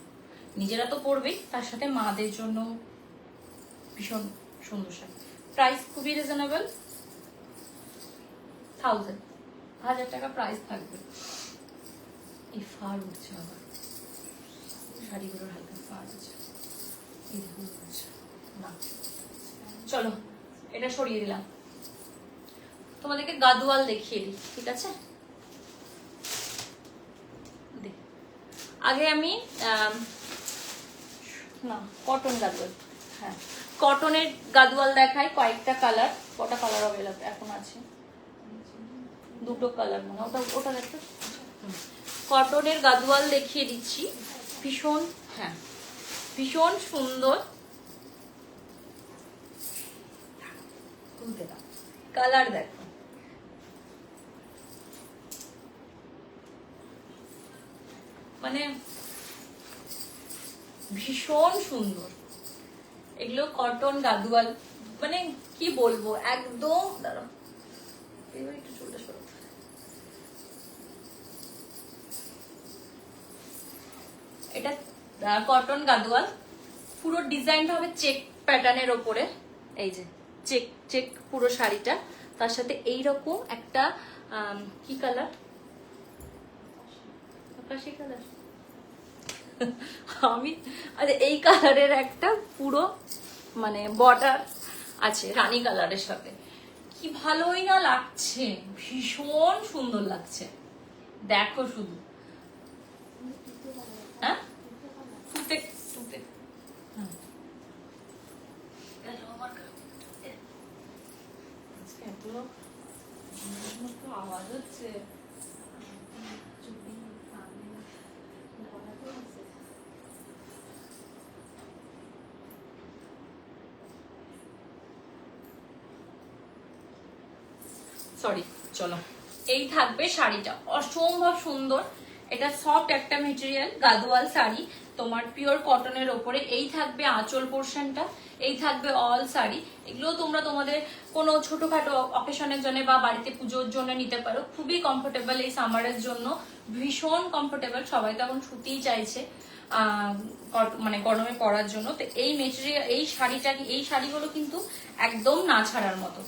নিজেরা তো পরবেই, তার সাথে মাদের জন্য ভীষণ সুন্দর শাড়ি। প্রাইস খুবই রিজনেবল, 1000 টাকা প্রাইস থাকবে। এই ফার উঠছে আবার, শাড়িগুলোর হালকা ফার আছে, এই দেখুন উঠছে না। চলো এটা সরিয়ে দিলাম, তোমাদেরকে গাদোয়াল দেখিয়ে দিই, ঠিক আছে? আগে আমি না কটন গাদোয়াল, হ্যাঁ কটনের গাদোয়াল দেখাই, কয়েকটা কালার, কটা কালার অ্যাভেলেবল এখন আছে, দুটো কালার মনে, ওটা দেখো। কটনের গাদোয়াল দেখিয়ে দিচ্ছি, ভীষণ, হ্যাঁ ভীষণ সুন্দর কালার দেখো, মানে ভীষণ সুন্দর। এগুলো কটন গাদোয়াল, মানে কি বলবো একদম, দাঁড়াও এবার একটু চুলটা সরো। এটা কটন গাদোয়াল, পুরো ডিজাইনটা হবে চেক প্যাটার্নের ওপরে, এই যে চেক চেক পুরো শাড়িটা, তার সাথে এইরকম একটা কি কালার, আকাশি কালার আমি আচ্ছা এই কালারের একটা পুরো মানে বর্ডার আছে রানী কালারের সাথে, কি ভালোই না লাগছে, ভীষণ সুন্দর লাগছে। দেখো শুধু, হ্যাঁ আওয়াজ হচ্ছে, সরি। চলো এই থাকবে শাড়িটা, অসম্ভব সুন্দর। এটা সফট একটা মেটেরিয়াল গাদোয়াল শাড়ি, তোমার পিওর কটনের ওপরে। এই থাকবে আঁচল পোর্শনটা, এই থাকবে অল শাড়ি। এগুলো তোমরা তোমাদের কোনো ছোটখাটো অকেশনের জন্য বা বাড়িতে পুজোর জন্য নিতে পারো, খুবই কমফোর্টেবল এই সামারের জন্য, ভীষণ কমফোর্টেবল। সবাই তো এখন সুতিই চাইছে মানে গরমে পরার জন্য। তো এই মেটেরিয়াল, এই শাড়িটা, এই শাড়িগুলো কিন্তু একদম না ছাড়ার মতো,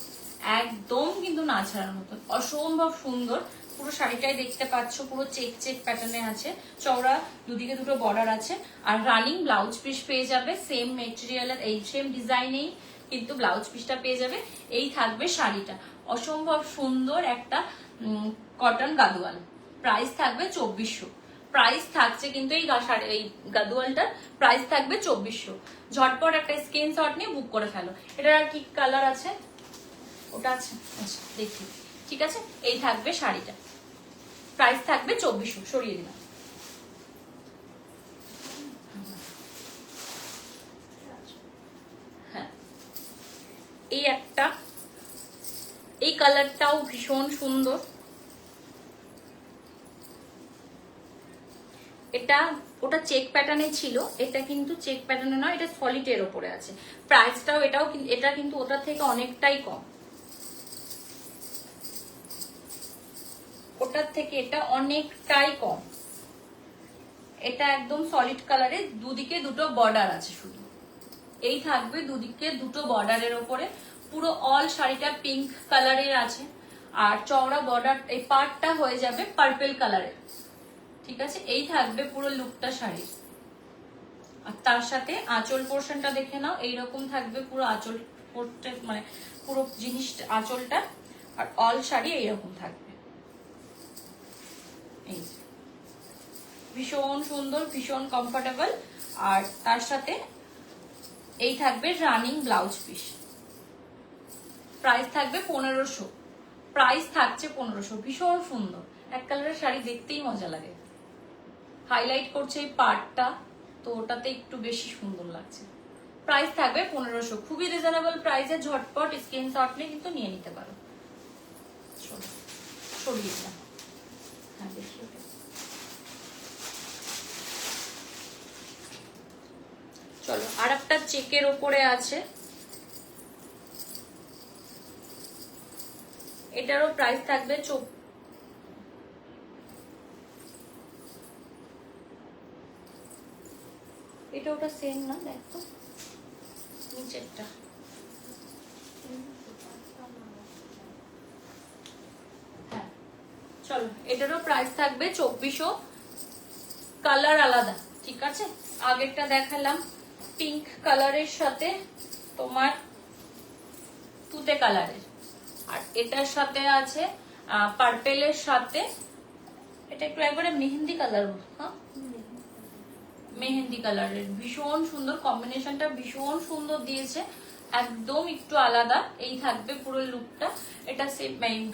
একদম কিন্তু না ছাড়ার মতো, অসম্ভব সুন্দর। পুরো শাড়িটাই দেখতে পাচ্ছ পুরো চেক চেক প্যাটার্নে আছে, চওড়া দুদিকে দুটো বর্ডার আছে, আর রানিং ব্লাউজ পিস পেয়ে যাবে সেম মেটেরিয়ালের, এই সেম ডিজাইনেই কিন্তু ব্লাউজ পিসটা পেয়ে যাবে। এই থাকবে শাড়িটা, অসম্ভব সুন্দর একটা কটন গাদোয়াল। প্রাইস থাকবে 2400, প্রাইস থাকছে কিন্তু এই গাদোয়ালটার প্রাইস থাকবে 2400। ঝটপট একটা স্ক্রিনশট নিয়ে বুক করে ফেলো। এটার আর কি কালার আছে, ওটা আছে, আচ্ছা দেখি, ঠিক আছে। এই থাকবে শাড়িটা, প্রাইস থাকবে 2400, সরিয়ে দিলাম। হ্যাঁ এই একটা, এই কালারটাও ভীষণ সুন্দর। এটা ওটা চেক প্যাটার্নে ছিল, এটা কিন্তু চেক প্যাটার্নে নয়, এটা সলিডের ওপরে আছে। প্রাইসটাও এটাও, এটা কিন্তু ওটার থেকে অনেকটাই কম, ওটার থেকে এটা অনেকটাই কম। এটা একদম সলিড কালারে, দুদিকে দুটো বর্ডার আছে শুধু, এই থাকবে দুদিকে দুটো বর্ডারের ওপরে। পুরো অল শাড়িটা পিঙ্ক কালারের আছে, আর চওড়া বর্ডার, এই পার্টটা হয়ে যাবে পার্পল কালারের, ঠিক আছে। এই থাকবে পুরো লুকটা শাড়ির, আর তার সাথে আঁচল পোর্শনটা দেখে নাও, এইরকম থাকবে পুরো আঁচল, মানে পুরো জিনিসটা আঁচলটা, আর অল শাড়ি এইরকম থাকবে। এই ভীষণ সুন্দর, ভীষণ কমফোর্টেবল। আর তার সাথে এই থাকবে রানিং ব্লাউজ পিস, প্রাইস থাকবে 1500, প্রাইস থাকছে 1500। ভীষণ সুন্দর এক কালারের শাড়ি, দেখতেই মজা লাগে। হাইলাইট করছে এই পার্টটা, তো ওটাতে একটু বেশি সুন্দর লাগছে। প্রাইস থাকবে 1500। খুবই রিজনেবল প্রাইসে ঝটপট স্ক্রিনশট নিয়ে কিন্তু নিয়ে নিতে পারো। সরিয়ে দিলাম। হ্যাঁ দেখি ওটা। চলো আর একটা চেকের ওপরে আছে, এটারও প্রাইস থাকবে এটা ওটা সেম না, দেখো নিচেরটা। হ্যাঁ চলো এটারও প্রাইস থাকবে 2400, কালার আলাদা, ঠিক আছে। আগেরটা দেখালাম পিঙ্ক কালারের সাথে তোমার তুতে কালারের, আর এটার সাথে আছে পার্পেলের সাথে, এটা একটু একবারে মেহেন্দি কালার, হ্যাঁ মেহেন্দি কালারের, ভীষণ সুন্দর কম্বিনেশনটা, ভীষণ সুন্দর দিয়েছে, একদম একটু আলাদা। এই থাকবে পুরো লুকটা। এটা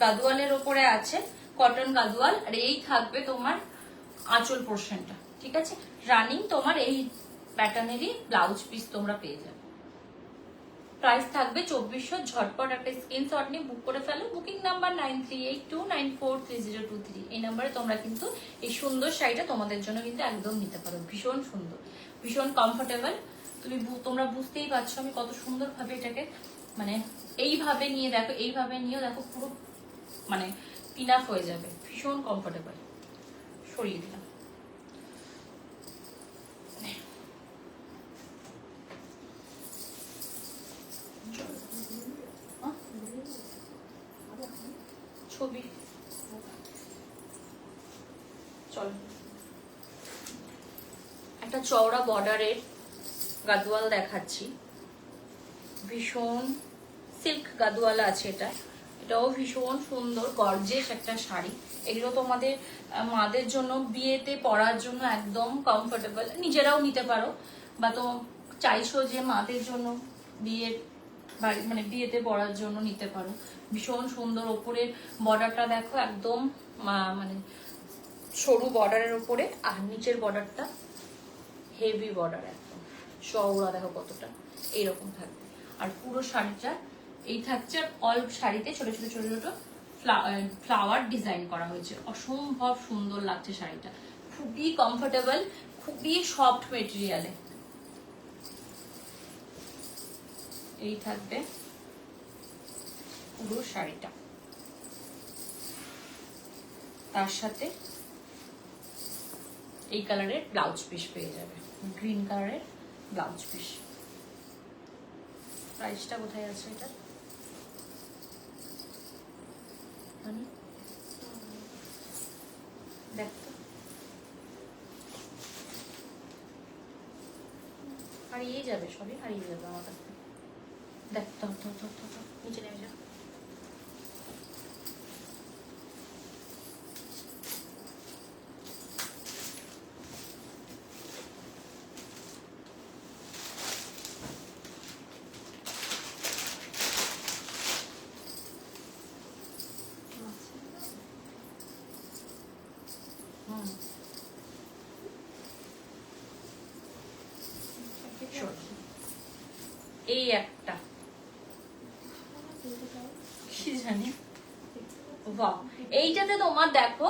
গাদোয়ালের ওপরে আছে, কটন গাদোয়াল, আর এই থাকবে তোমার আঁচল পোর্শনটা, ঠিক আছে। রানিং তোমার এই প্যাটার্নেরই ব্লাউজ পিস তোমরা পেয়ে যাবে। প্রাইস থাকবে 2400। ঝটপট একটা স্ক্রিনশট নিয়ে বুক করে ফেলো। Booking number 9382943023। এই নাম্বারে তোমরা কিন্তু এই সুন্দর শাড়িটা তোমাদের জন্য কিন্তু একদম নিতে পারো। ভীষণ সুন্দর, ভীষণ কমফোর্টেবল। তোমরা বুঝতেই পারছো আমি কত সুন্দর ভাবে এটাকে মানে এইভাবে নিয়ে দেখো, এইভাবে নিয়েও দেখো পুরো মানে পিনাফ হয়ে যাবে, ভীষণ কমফোর্টেবল। সরিয়ে দিলাম। ছবি চলো একটা চওড়া বর্ডারের গাদোয়াল দেখাচ্ছি, ভীষণ সিল্ক গাদোয়াল আছে এটা, এটাও ভীষণ সুন্দর গর্জিয়াস একটা শাড়ি। এগুলো তোমাদের মাদের জন্য বিয়েতে পরার জন্য একদম কমফোর্টেবল, নিজেরাও নিতে পারো, বা তো চাইছো যে মাদের জন্য বিয়ের মানে বিয়েতে পরার জন্য নিতে পারো। ভীষণ সুন্দর, ওপরের বর্ডারটা দেখো একদম মানে সরু বর্ডারের উপরে, আর নিচের বর্ডারটা হেভি বর্ডার, একদম চওড়া দেখো কতটা, এইরকম থাকবে। আর পুরো শাড়িটা এই থাকছে, অল শাড়িতে ছোট ছোট ছোট ছোট ফ্লাওয়ার ডিজাইন করা হয়েছে, অসম্ভব সুন্দর লাগছে শাড়িটা, খুবই কমফোর্টেবল, খুবই সফট মেটেরিয়ালে। এই থাকবে পুরো শাড়িটা, তার সাথে এই কালারের ব্লাউজ পিস পেয়ে যাবে, গ্রিন কালারের ব্লাউজ পিস। প্রাইসটা কোথায় আছে এটা? দেখতো হারিয়ে যাবে, সবই হারিয়ে যাবে আমার কাছে। দেখতো নিচে নেমে যা। এই একটা কি জানি, এইটাতে তোমার দেখো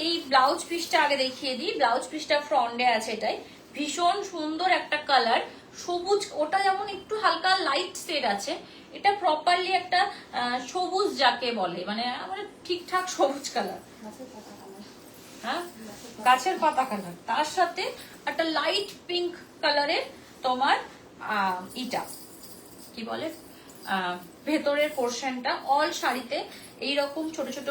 এই ব্লাউজ পিসটা আগে দেখিয়ে দিই। ব্লাউজ পিসটা ফ্রন্টে আছে, এটাই ভীষণ সুন্দর একটা কালার, সবুজ, ওটা যেমন একটু হালকা লাইট শেড আছে, এটা প্রপারলি একটা সবুজ যাকে বলে, মানে আমার ঠিকঠাক সবুজ কালার, হ্যাঁ গাছের পাতা কালার, তার সাথে একটা লাইট পিঙ্ক কালারের তোমার ইটা কি বলে ভেতরের পোর্শনটা, অল শাড়িতে এইরকম ছোট ছোট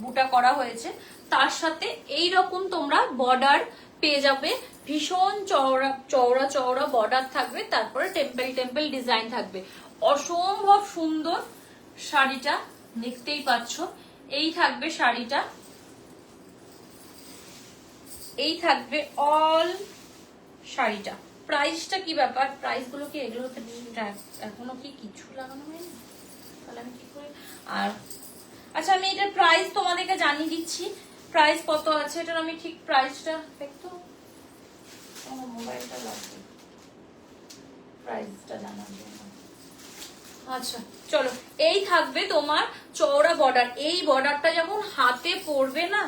বুটা করা হয়েছে, তার সাথে এইরকম তোমরা বর্ডার পেয়ে যাবে, ভীষণ চওড়া চওড়া চওড়া বর্ডার থাকবে, তারপরে টেম্পল টেম্পল ডিজাইন থাকবে, অসম্ভব সুন্দর শাড়িটা, দেখতেই পাচ্ছ। এই থাকবে শাড়িটা, এই থাকবে অল শাড়িটা। প্রাইসটা কি ব্যাপার, প্রাইস গুলো কি এগুলোতে এখনো কি কিছু লাগানো হয়নি, তাহলে আমি কি করে? আর আচ্ছা আমি এটার প্রাইস তোমাদেরকে জানিয়ে দিচ্ছি, প্রাইস কত আছে এটার, আমি ঠিক প্রাইসটা দেখতো আমার মোবাইলটা লাগবে, প্রাইসটা জানার জন্য। আচ্ছা চলো, এই থাকবে তোমার চওড়া বর্ডার। এই বর্ডারটা যখন হাতে পড়বে না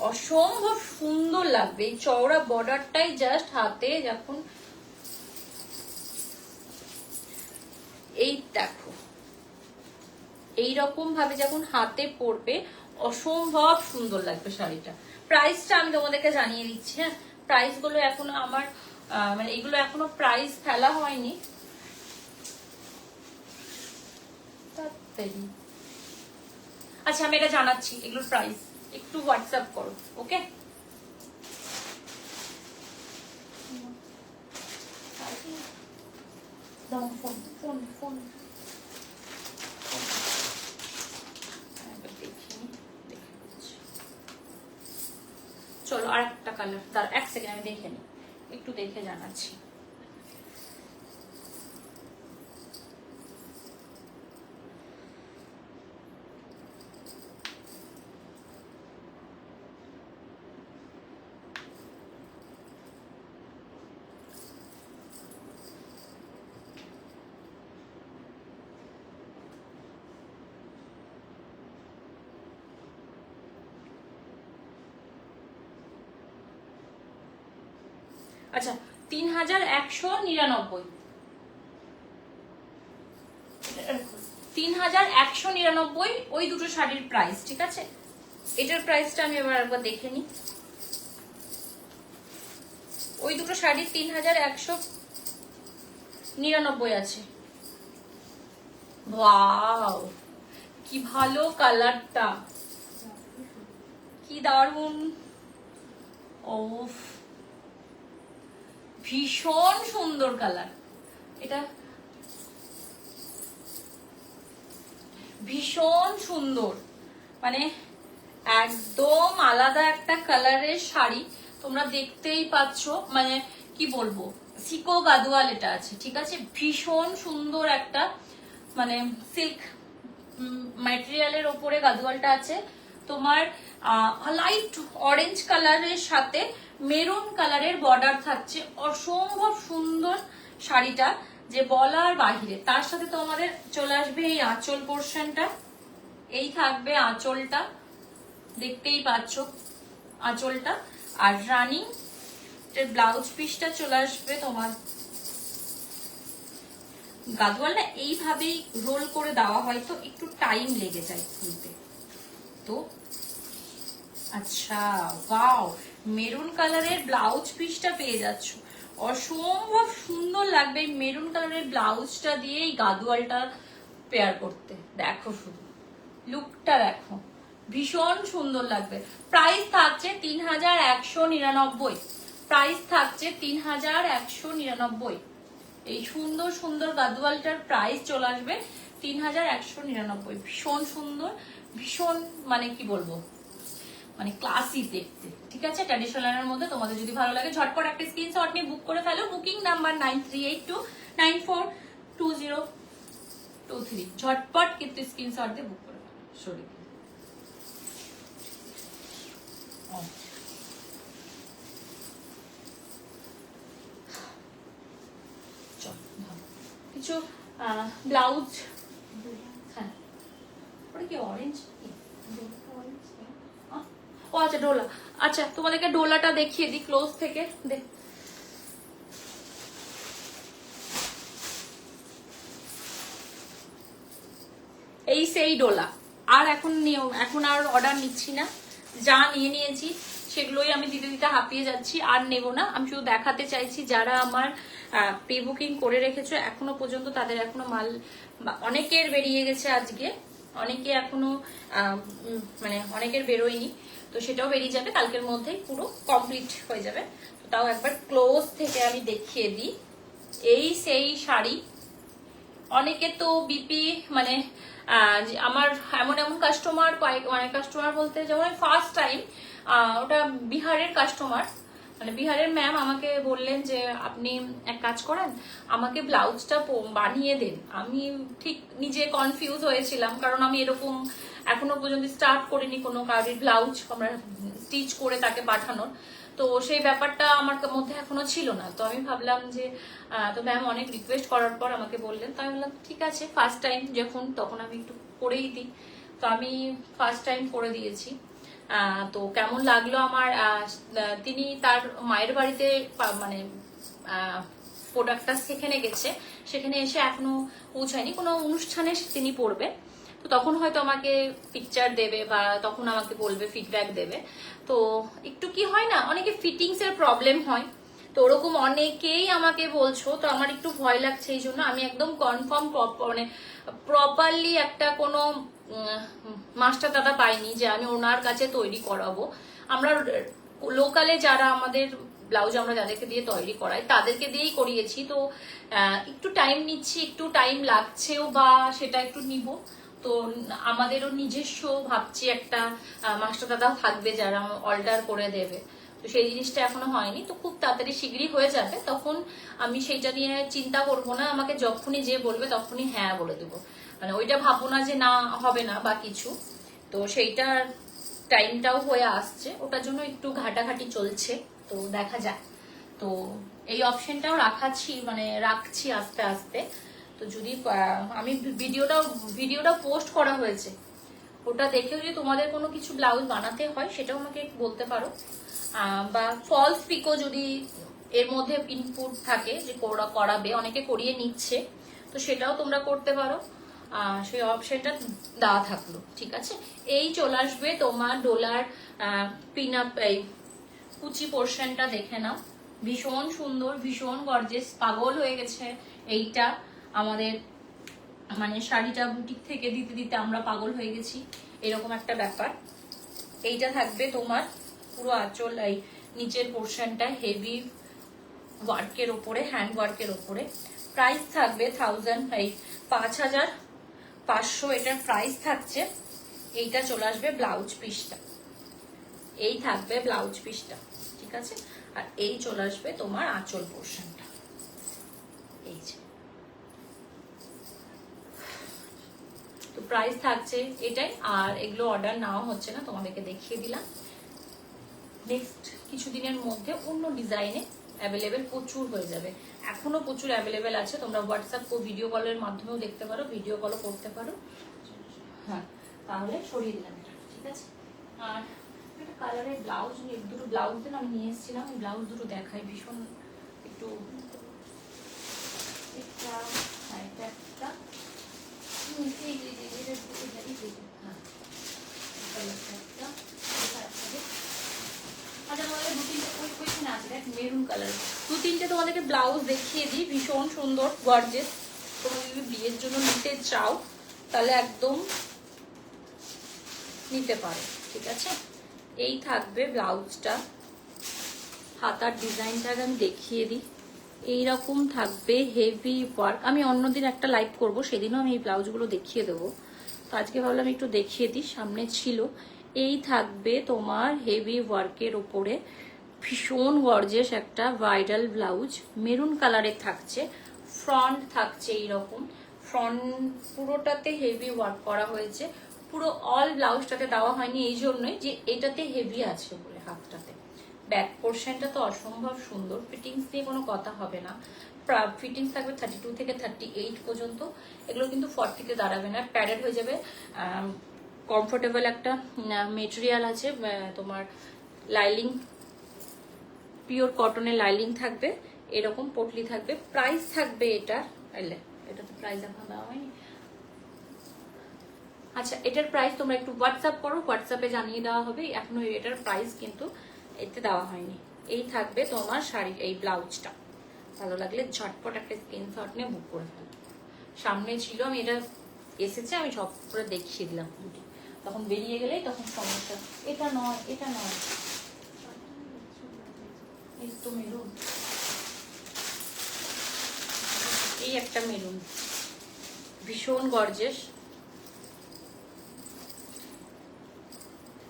অসম্ভব সুন্দর লাগবে। এই চওড়া বর্ডারটাই জাস্ট হাতে যখন, এই দেখো এইরকম ভাবে যখন হাতে পড়বে অসম্ভব সুন্দর লাগবে শাড়িটা। প্রাইসটা আমি তোমাদেরকে জানিয়ে দিচ্ছি। হ্যাঁ, প্রাইস গুলো এখনো আমার মানে এগুলো এখনো প্রাইস ফেলা হয়নি। আচ্ছা আমি এটা জানাচ্ছি, এগুলোর প্রাইস একটু হোয়াটসঅ্যাপ করো, ওকে? ফোন ফোন ফোন চলো আর একটা কালার, তার এক সেকেন্ড আমি দেখে নিই, একটু দেখে জানাচ্ছি। আচ্ছা 3199, 3199 ওই দুটো শাড়ির প্রাইস, ঠিক আছে? এটার প্রাইসটা আমি এবার একবার দেখে নিই। ওই দুটো শাড়ি 3199 আছে। ওয়াও কি ভালো কালারটা, কি দারুন, ওফ ভীষণ সুন্দর কালার। এটা ভীষণ সুন্দর, মানে একদম আলাদা একটা কালারের শাড়ি। তোমরা দেখতেই পাচ্ছ, মানে কি বলবো, সিকো গাদোয়াল এটা আছে, ঠিক আছে? ভীষণ সুন্দর একটা মানে সিল্ক ম্যাটেরিয়ালের ওপরে গাদোয়ালটা আছে। তোমার লাইট অরেঞ্জ কালারের সাথে মেরুন কালারের বর্ডার থাকছে। অসম্ভব সুন্দর শাড়িটা, যে বলার বাহিরে। তার সাথে তোমাদের চলে আসবে এই আঁচল পোর্শনটা, এই থাকবে আঁচলটা, দেখতেই পাচ্ছ আঁচলটা। আর রানিং ব্লাউজ পিসটা চলে আসবে তোমার। গাদোয়ালটা এইভাবেই রোল করে দেওয়া হয়, তো একটু টাইম লেগে যায় খুলতে। তো আচ্ছা ওয়াও, মেরুন কালারের ব্লাউজ পিসটা পেয়ে যাচ্ছ। অসম্ভব সুন্দর লাগবে মেরুন কালারের ব্লাউজটা দিয়ে এই গাদোয়ালটা পেয়ার করতে। দেখো শুধু লুকটা দেখো, ভীষণ সুন্দর লাগবে। প্রাইস থাকছে 3199, প্রাইস থাকছে 3199। এই সুন্দর সুন্দর গাদোয়ালটার প্রাইস চলে আসবে 3199। ভীষণ সুন্দর, ভীষণ মানে কি বলবো, মানে ক্লাসি দেখতে, ঠিক আছে? ট্র্যাডিশনালের মধ্যে। তোমাদের যদি ভালো লাগে ঝটপট একটা স্ক্রিনশট নিয়ে বুক করে ফেলো। Booking number 9382942023। ঝটপট কিন্তু স্ক্রিনশট দিয়ে বুক করে ফেলো। সরি কিছু ব্লাউজ, হ্যাঁ ওটা কি অরেঞ্জ, ও আচ্ছা ডোলা। আচ্ছা তোমাদেরকে ডোলাটা দেখিয়ে দিই ক্লোজ থেকে। এই সেই ডোলা। আর এখন আর অর্ডার নিচ্ছি না, যা নিয়ে নিয়েছি সেগুলোই আমি দিতে দিতে হাঁপিয়ে যাচ্ছি, আর নেব না। আমি শুধু দেখাতে চাইছি যারা আমার প্রি বুকিং করে রেখেছো এখনো পর্যন্ত, তাদের এখনো মাল অনেকের বেরিয়ে গেছে আজকে, অনেকে এখনো মানে অনেকের বেরোয়নি, তো সেটাও বেরিয়ে যাবে কালকের মধ্যেই, পুরো কমপ্লিট হয়ে যাবে। তো তাও একবার ক্লোজ থেকে আমি দেখিয়ে দিই। এই সেই শাড়ি। অনেকে তো বিপি মানে আমার এমন এমন কাস্টমার, অনেক কাস্টমার বলতে যেমন ফার্স্ট টাইম ওটা বিহারের কাস্টমার, মানে বিহারের ম্যাম আমাকে বললেন যে আপনি এক কাজ করেন, আমাকে ব্লাউজটা বানিয়ে দেন। আমি ঠিক নিজে কনফিউজ হয়েছিলাম, কারণ আমি এরকম এখনো পর্যন্ত স্টার্ট করিনি কোনো কারোর ব্লাউজ আমরা স্টিচ করে তাকে পাঠানোর। তো সেই ব্যাপারটা আমার মধ্যে এখনো ছিল না। তো আমি ভাবলাম যে তো ম্যাম অনেক রিকোয়েস্ট করার পর আমাকে বললেন, তো আমি বললাম ঠিক আছে, ফার্স্ট টাইম যখন তখন আমি একটু করেই দিই। তো আমি ফার্স্ট টাইম করে দিয়েছি। তো কেমন লাগলো আমার, তিনি তার মায়ের বাড়িতে মানে প্রোডাক্টটা সেখানে গেছে, সেখানে এসে এখনো পৌঁছায়নি, কোনো অনুষ্ঠানে তিনি পড়বে, তো তখন হয়তো আমাকে পিকচার দেবে বা তখন আমাকে বলবে, ফিডব্যাক দেবে। তো একটু কি হয় না, অনেকে ফিটিংস এর প্রবলেম হয়, তো ওরকম অনেকেই আমাকে বলছো, তো আমার একটু ভয় লাগছে, এই জন্য আমি একদম কনফার্ম মানে প্রপারলি একটা কোনো মাস্টার দাদা পাইনি যে আমি ওনার কাছে তৈরি করাবো। আমরা লোকালে যারা আমাদের ব্লাউজ আমরা যাদেরকে দিয়ে তৈরি করাই তাদেরকে দিয়েই করিয়েছি। তো একটু টাইম নিচ্ছি, একটু টাইম লাগছেও বা সেটা একটু নিব। তো আমাদেরও নিজস্ব ভাবছি একটা মাস্টার দাদা থাকবে যারা অল্টার করে দেবে। তো সেই জিনিসটা এখনো হয়নি, তো খুব তাড়াতাড়ি শীঘ্রই হয়ে যাবে। তখন আমি সেইটা নিয়ে চিন্তা করব না, আমাকে যখনই যে বলবে তখনই হ্যাঁ বলে দেবো। মানে ওইটা ভাববো না যে না হবে না বা কিছু। তো সেইটার টাইমটাও হয়ে আসছে, ওটার জন্য একটু ঘাটাঘাটি চলছে, তো দেখা যাক। তো এই অপশনটাও রাখছি আস্তে আস্তে। তো যদি আমি ভিডিওটা পোস্ট করা হয়েছে, ওটা দেখেও যদি তোমাদের কোনো কিছু ব্লাউজ বানাতে হয় সেটাও আমাকে বলতে পারো। বা ফলস পিকো যদি এর মধ্যে ইনপুট থাকে যে করাবে, অনেকে করিয়ে নিচ্ছে, তো সেটাও তোমরা করতে পারো। সেই অপশনটা দেওয়া থাকলো, ঠিক আছে। এই চলে আসবে তোমার ডোলার পিন আপ, এই কুচি পোর্শনটা দেখে নাও, ভীষণ সুন্দর, ভীষণ গর্জিয়াস, পাগল হয়ে গেছে এইটা আমাদের, মানে শাড়িটা বুটিক থেকে দিতে দিতে আমরা পাগল হয়ে গেছি, এরকম একটা ব্যাপার। এইটা থাকবে তোমার পুরো আঁচল, এই নিচের পোর্শনটা হেভি ওয়ার্কের ওপরে, হ্যান্ড ওয়ার্কের ওপরে। প্রাইস থাকবে 5,500 এটার প্রাইস থাকছে। এইটা চলে আসবে ব্লাউজ পিসটা, এই থাকবে ব্লাউজ পিসটা, ঠিক আছে। আর এই চলে আসবে তোমার আঁচল পোর্শনটা, এই যে। তো প্রাইস থাকছে এটাই, আর এগুলো অর্ডার নেওয়া হচ্ছে না, তোমাদেরকে দেখিয়ে দিলাম। নেক্সট কিছুদিনের মধ্যে অন্য ডিজাইনে অ্যাভেলেবেল প্রচুর হয়ে যাবে, এখনো প্রচুর অ্যাভেলেবেল আছে। তোমরা হোয়াটসঅ্যাপ ও ভিডিও কলের মাধ্যমেও দেখতে পারো, ভিডিও কলও করতে পারো। হ্যাঁ, তাহলে সরিয়ে দিলাম এটা, ঠিক আছে। আর একটা কালারের ব্লাউজ, দুটো ব্লাউজ দিন আমি নিয়ে এসেছিলাম, এই ব্লাউজ দুটো দেখাই, ভীষণ একটু একটা মেরুন কালার, দু তিনটে তোমাদেরকে ব্লাউজ দেখিয়ে দিই, ভীষণ সুন্দর গর্জিয়াস। তোমরা যদি বিয়ের জন্য নিতে চাও তাহলে একদম নিতে পারো, ঠিক আছে। এই থাকবে ব্লাউজটা, হাতার ডিজাইনটাকে আমি দেখিয়ে দিই, এইরকম থাকবে হেভি ওয়ার্ক। আমি অন্যদিন একটা লাইভ করব, সেদিনও আমি এই ব্লাউজগুলো দেখিয়ে দেবো, তো আজকে ভাবলাম একটু দেখিয়ে দিই, সামনে ছিল। এই থাকবে তোমার হেভি ওয়ার্কের ওপরে ভীষণ গর্জিয়াস একটা ব্রাইডাল ব্লাউজ, মেরুন কালারের থাকছে। ফ্রন্ট থাকছে এইরকম, ফ্রন্ট পুরোটাতে হেভি ওয়ার্ক করা হয়েছে, পুরো অল ব্লাউজটাতে দেওয়া হয়নি এই জন্যই যে এটাতে হেভি আছে বলে হাতটাতে। ব্যাক পোর্শনটা তো অসম্ভব সুন্দর, ফিটিংস নিয়ে কোনো কথা হবে না। ফিটিংস থাকবে 32 থেকে 38 পর্যন্ত, এগুলো কিন্তু 40-তে দাঁড়াবে না, প্যাডেড হয়ে যাবে। কমফোর্টেবল একটা মেটেরিয়াল আছে, তোমার লাইলিং, পিওর কটনের লাইলিং থাকবে, এরকম পটলি থাকবে। প্রাইস থাকবে এটা তো প্রাইস এখন দেওয়া হয়নি। আচ্ছা, এটার প্রাইস তোমরা একটু হোয়াটসঅ্যাপ করো, হোয়াটসঅ্যাপে জানিয়ে দেওয়া হবে, এখনো এটার প্রাইস কিন্তু এতে দেওয়া হয়নি। এই থাকবে তোমার শাড়ি, এই ব্লাউজটা ভালো লাগলে ঝটপট একটা স্ক্রিনশট নিয়ে বুক করে ফেলো। সামনে ছিল, আমি এটা এসেছে আমি ঝপ করে দেখিয়ে দিলাম, তখন বেরিয়ে গেলেই তখন সমস্যা। এটা নয়, এটা নয়, এই তো মেরুন, এই একটা মেরুন, ভীষণ গর্জিয়াস।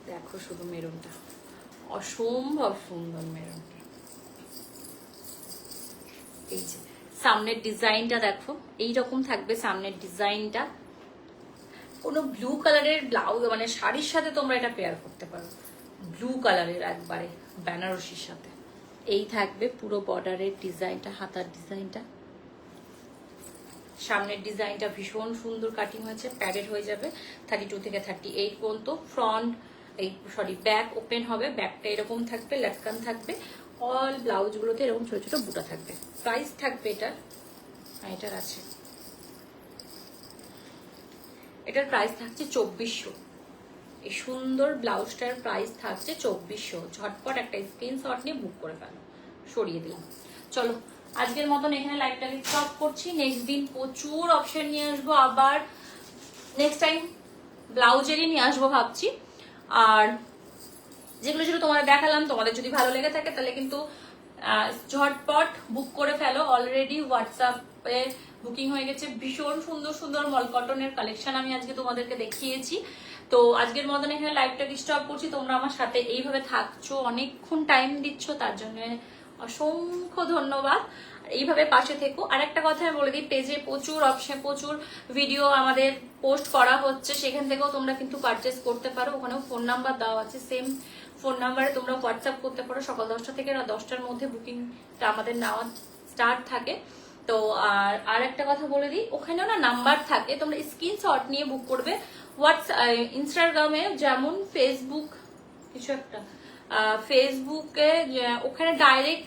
দেখো শুধু মেরুনটা, অসম্ভব সুন্দর মেরুনটা। এই যে সামনের ডিজাইনটা দেখো, এইরকম থাকবে সামনের ডিজাইনটা। কোনো ব্লু কালারের ব্লাউজ মানে শাড়ির সাথে তোমরা এটা পেয়ার করতে পারো, ব্লু কালারের একবারে বেনারসির সাথে। এই থাকবে পুরো বর্ডারের ডিজাইনটা, হাতার ডিজাইনটা। সামনের ডিজাইনটা ভীষণ সুন্দর কাটিং হয়েছে, প্যাডেড হয়ে যাবে 32 থেকে 38 পর্যন্ত। ফ্রন্ট ব্যাক ওপেন হবে, ব্যাকটা এরকম থাকবে, লটকান থাকবে। অল ব্লাউজগুলোতে এরকম ছোট ছোট বুটা থাকবে। প্রাইস থাকবে এটার আছে, এটার প্রাইস থাকছে 2400। এই সুন্দর ব্লাউজটার প্রাইস থাকছে 2400। ঝটপট একটা স্ক্রিনশট নিয়ে বুক করে ফেলো। সরিয়ে দিলাম। চলো আজকের মতন এখানে লাইভটাকে স্টপ করছি। নেক্সট দিন প্রচুর অপশন নিয়ে আসবো, আবার নেক্সট টাইম ব্লাউজেরই নিয়ে আসবো ভাবছি। আর যেগুলো যেগুলো তোমাদের দেখালাম, তোমাদের যদি ভালো লেগে থাকে তাহলে কিন্তু ঝটপট বুক করে ফেলো। অলরেডি হোয়াটসঅ্যাপে বুকিং হয়ে গেছে। ভীষণ সুন্দর সুন্দর মল কটনের কালেকশন আমি আজকে তোমাদেরকে দেখিয়েছি। তো আজকের মতন এখানে লাইভটাকে স্টপ করছি। তোমরা আমার সাথে এইভাবে থাকছো, অনেকক্ষণ টাইম দিচ্ছ, তার জন্য অসংখ্য ধন্যবাদ। এইভাবে পাশে থেকো। আর একটা কথা আমি বলে দিই, পেজে প্রচুর অপশন, প্রচুর ভিডিও আমাদের পোস্ট করা হচ্ছে, সেখান থেকেও তোমরা কিন্তু পারচেস করতে পারো। ওখানেও ফোন নাম্বার দেওয়া আছে, সেম ফোন নাম্বারে তোমরা হোয়াটসঅ্যাপ করতে পারো। সকাল 10টা থেকে রাত 10টার মধ্যে বুকিংটা আমাদের নেওয়া স্টার্ট থাকে। তো আর একটা কথা বলে দিই, ওখানেও না নাম্বার থাকে, তোমরা স্ক্রিনশট নিয়ে বুক করবে। ইনস্টাগ্রামে যেমন ফেসবুক কিছু একটা, ফেসবুকে ওখানে ডাইরেক্ট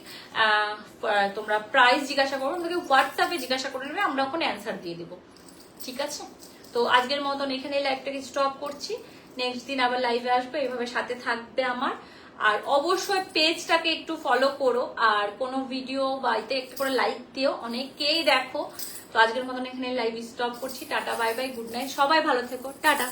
তোমরা প্রাইস জিজ্ঞাসা করো, তোমাকে হোয়াটসঅ্যাপে জিজ্ঞাসা করে নেবে, আমরা ওখানে অ্যান্সার দিয়ে দিব। ঠিক আছে? তো আজকের মতন এখানে লাইভটাকে স্টপ করছি। নেক্সট দিন আবার লাইভে আসবে, এইভাবে সাথে থাকবে আমার। আর অবশ্যই পেজটাকে একটু ফলো করো, আর কোনো ভিডিও বাইতে একটু করে লাইক দিও, অনেকেই দেখো। তো আজকের মতন এখানে লাইভ স্টপ করছি। Tata, bye bye, good night, সবাই ভালো থেকো, টাটা।